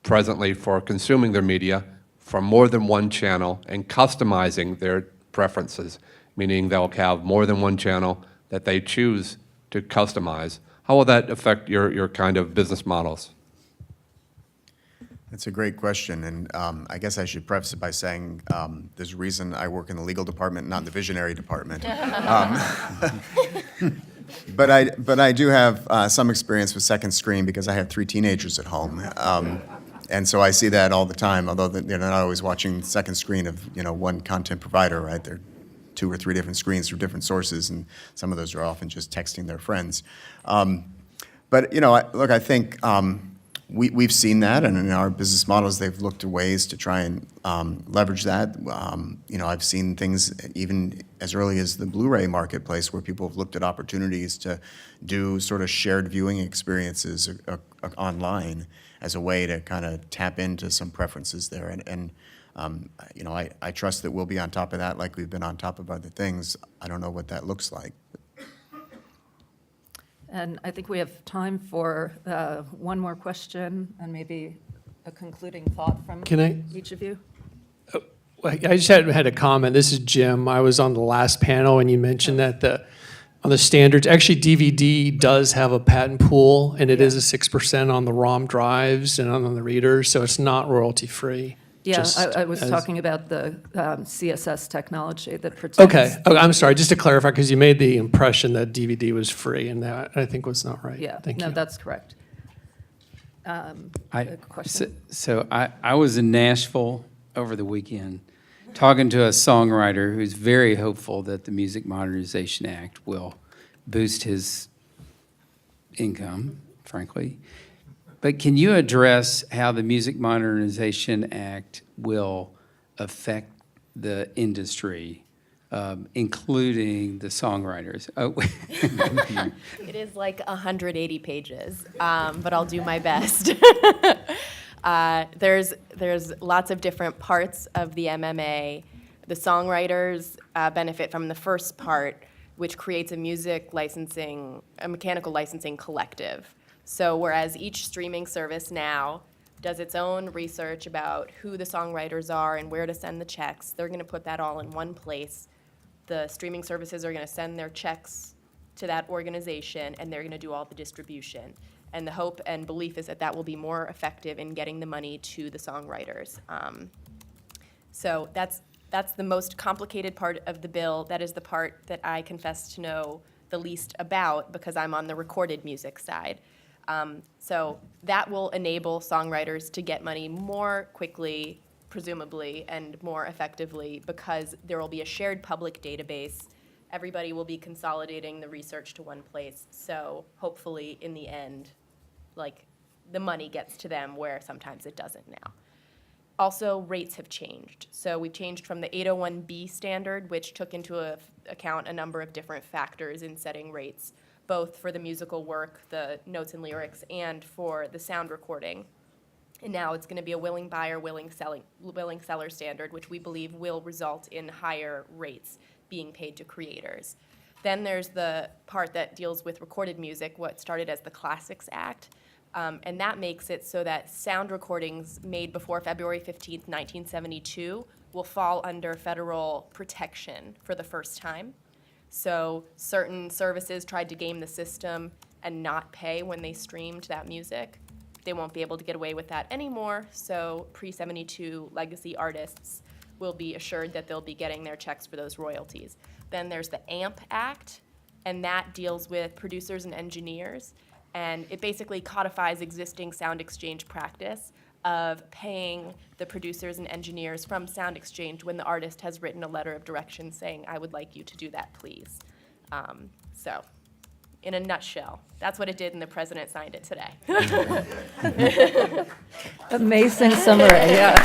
presently for consuming their media from more than one channel and customizing their preferences, meaning they'll have more than one channel that they choose to customize, how will that affect your kind of business models? That's a great question, and I guess I should preface it by saying there's a reason I work in the legal department, not the visionary department. But I do have some experience with second screen because I have 3 teenagers at home, and so I see that all the time. Although they're not always watching second screen of one content provider, right? They're 2 or 3 different screens from different sources, and some of those are often just texting their friends. But look, I think we've seen that, and in our business models, they've looked at ways to try and leverage that. I've seen things even as early as the Blu-ray marketplace where people have looked at opportunities to do sort of shared viewing experiences online as a way to kind of tap into some preferences there. And I trust that we'll be on top of that like we've been on top of other things. I don't know what that looks like. And I think we have time for one more question and maybe a concluding thought from each of you. Well, I just had a comment. This is Jim. I was on the last panel and you mentioned that on the standards, actually DVD does have a patent pool and it is a 6% on the ROM drives and on the readers, so it's not royalty free. Yeah, I was talking about the CSS technology that protects. Okay, I'm sorry, just to clarify, because you made the impression that DVD was free, and that I think was not right. Yeah, Thank no, you. that's correct. A question? So I was in Nashville over the weekend talking to a songwriter who's very hopeful that the Music Modernization Act will boost his income, frankly. But can you address how the Music Modernization Act will affect the industry, including the songwriters? Oh. It is like 180 pages, but I'll do my best. There's lots of different parts of the MMA. The songwriters benefit from the first part, which creates a mechanical licensing collective. So whereas each streaming service now does its own research about who the songwriters are and where to send the checks, they're going to put that all in one place. The streaming services are going to send their checks to that organization, and they're going to do all the distribution. And the hope and belief is that that will be more effective in getting the money to the songwriters. So that's the most complicated part of the bill. That is the part that I confess to know the least about because I'm on the recorded music side. So that will enable songwriters to get money more quickly, presumably, and more effectively because there will be a shared public database. Everybody will be consolidating the research to one place. So hopefully, in the end, the money gets to them where sometimes it doesn't now. Also, rates have changed. So we've changed from the 801B standard, which took into account a number of different factors in setting rates, both for the musical work, the notes and lyrics, and for the sound recording. And now it's going to be a willing buyer, willing seller standard, which we believe will result in higher rates being paid to creators. Then there's the part that deals with recorded music, what started as the Classics Act, and that makes it so that sound recordings made before February 15th, 1972 will fall under federal protection for the first time. So certain services tried to game the system and not pay when they streamed that music. They won't be able to get away with that anymore, so pre-72 legacy artists will be assured that they'll be getting their checks for those royalties. Then there's the AMP Act, and that deals with producers and engineers. And it basically codifies existing sound exchange practice of paying the producers and engineers from sound exchange when the artist has written a letter of direction saying, I would like you to do that, please. So, in a nutshell, that's what it did, and the president signed it today. Amazing summary, yeah.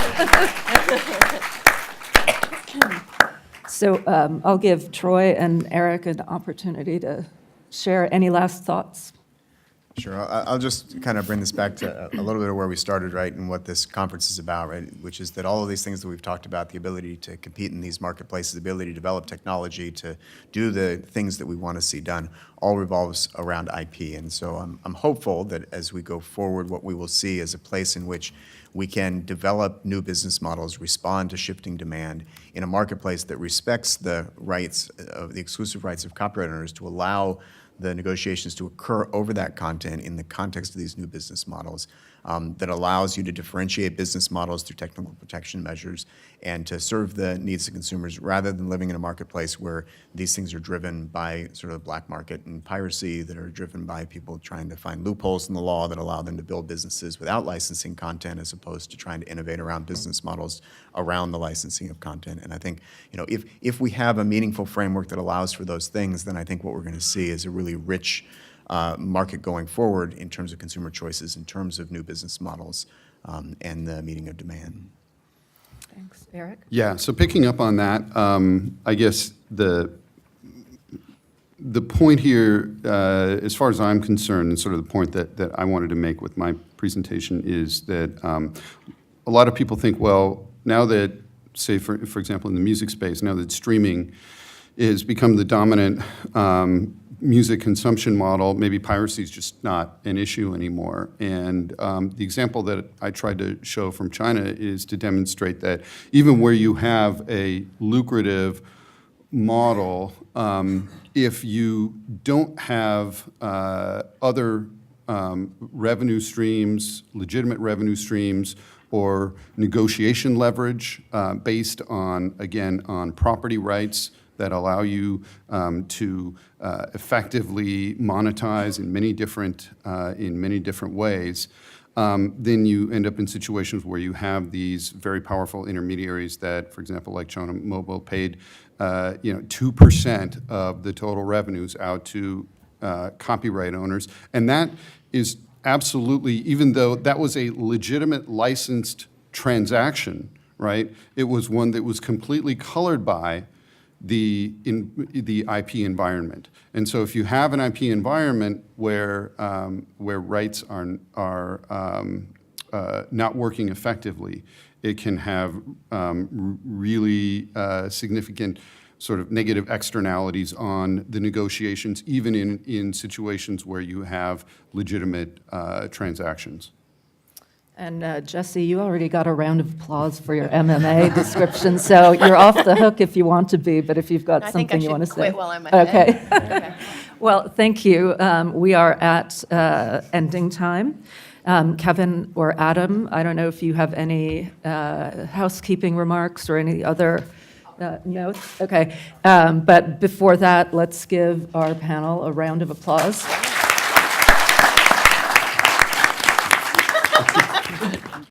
So I'll give Troy and Eric an opportunity to share any last thoughts. Sure. I'll just kind of bring this back to a little bit of where we started, right, and what this conference is about, right, which is that all of these things that we've talked about, the ability to compete in these marketplaces, the ability to develop technology, to do the things that we want to see done, all revolves around IP. And so I'm hopeful that as we go forward, what we will see is a place in which we can develop new business models, respond to shifting demand in a marketplace that respects the rights of the exclusive rights of copyright owners to allow the negotiations to occur over that content in the context of these new business models, that allows you to differentiate business models through technical protection measures and to serve the needs of consumers rather than living in a marketplace where these things are driven by sort of black market and piracy, that are driven by people trying to find loopholes in the law that allow them to build businesses without licensing content, as opposed to trying to innovate around business models around the licensing of content. And I think, if we have a meaningful framework that allows for those things, then I think what we're going to see is a really rich market going forward in terms of consumer choices, in terms of new business models, and the meeting of demand. Thanks. Eric? Yeah, so picking up on that, I guess the point here, as far as I'm concerned, and sort of the point that I wanted to make with my presentation is that a lot of people think, well, now that, say, for example, in the music space, now that streaming has become the dominant music consumption model, maybe piracy is just not an issue anymore. And the example that I tried to show from China is to demonstrate that even where you have a lucrative model, if you don't have other revenue streams, legitimate revenue streams, or negotiation leverage based on, again, on property rights that allow you to effectively monetize in many different ways, then you end up in situations where you have these very powerful intermediaries that, for example, like China Mobile paid 2% of the total revenues out to copyright owners, and that is absolutely, even though that was a legitimate licensed transaction, right? It was one that was completely colored by the IP environment. And so if you have an IP environment where rights are not working effectively, it can have really significant sort of negative externalities on the negotiations, even in situations where you have legitimate transactions. And Jesse, you already got a round of applause for your MMA description, so you're off the hook if you want to be, but if you've got something you want to say. I think I should quit while I'm ahead. Okay. Okay. Well, thank you. We are at ending time. Kevin or Adam, I don't know if you have any housekeeping remarks or any other notes. Okay. But before that, let's give our panel a round of applause.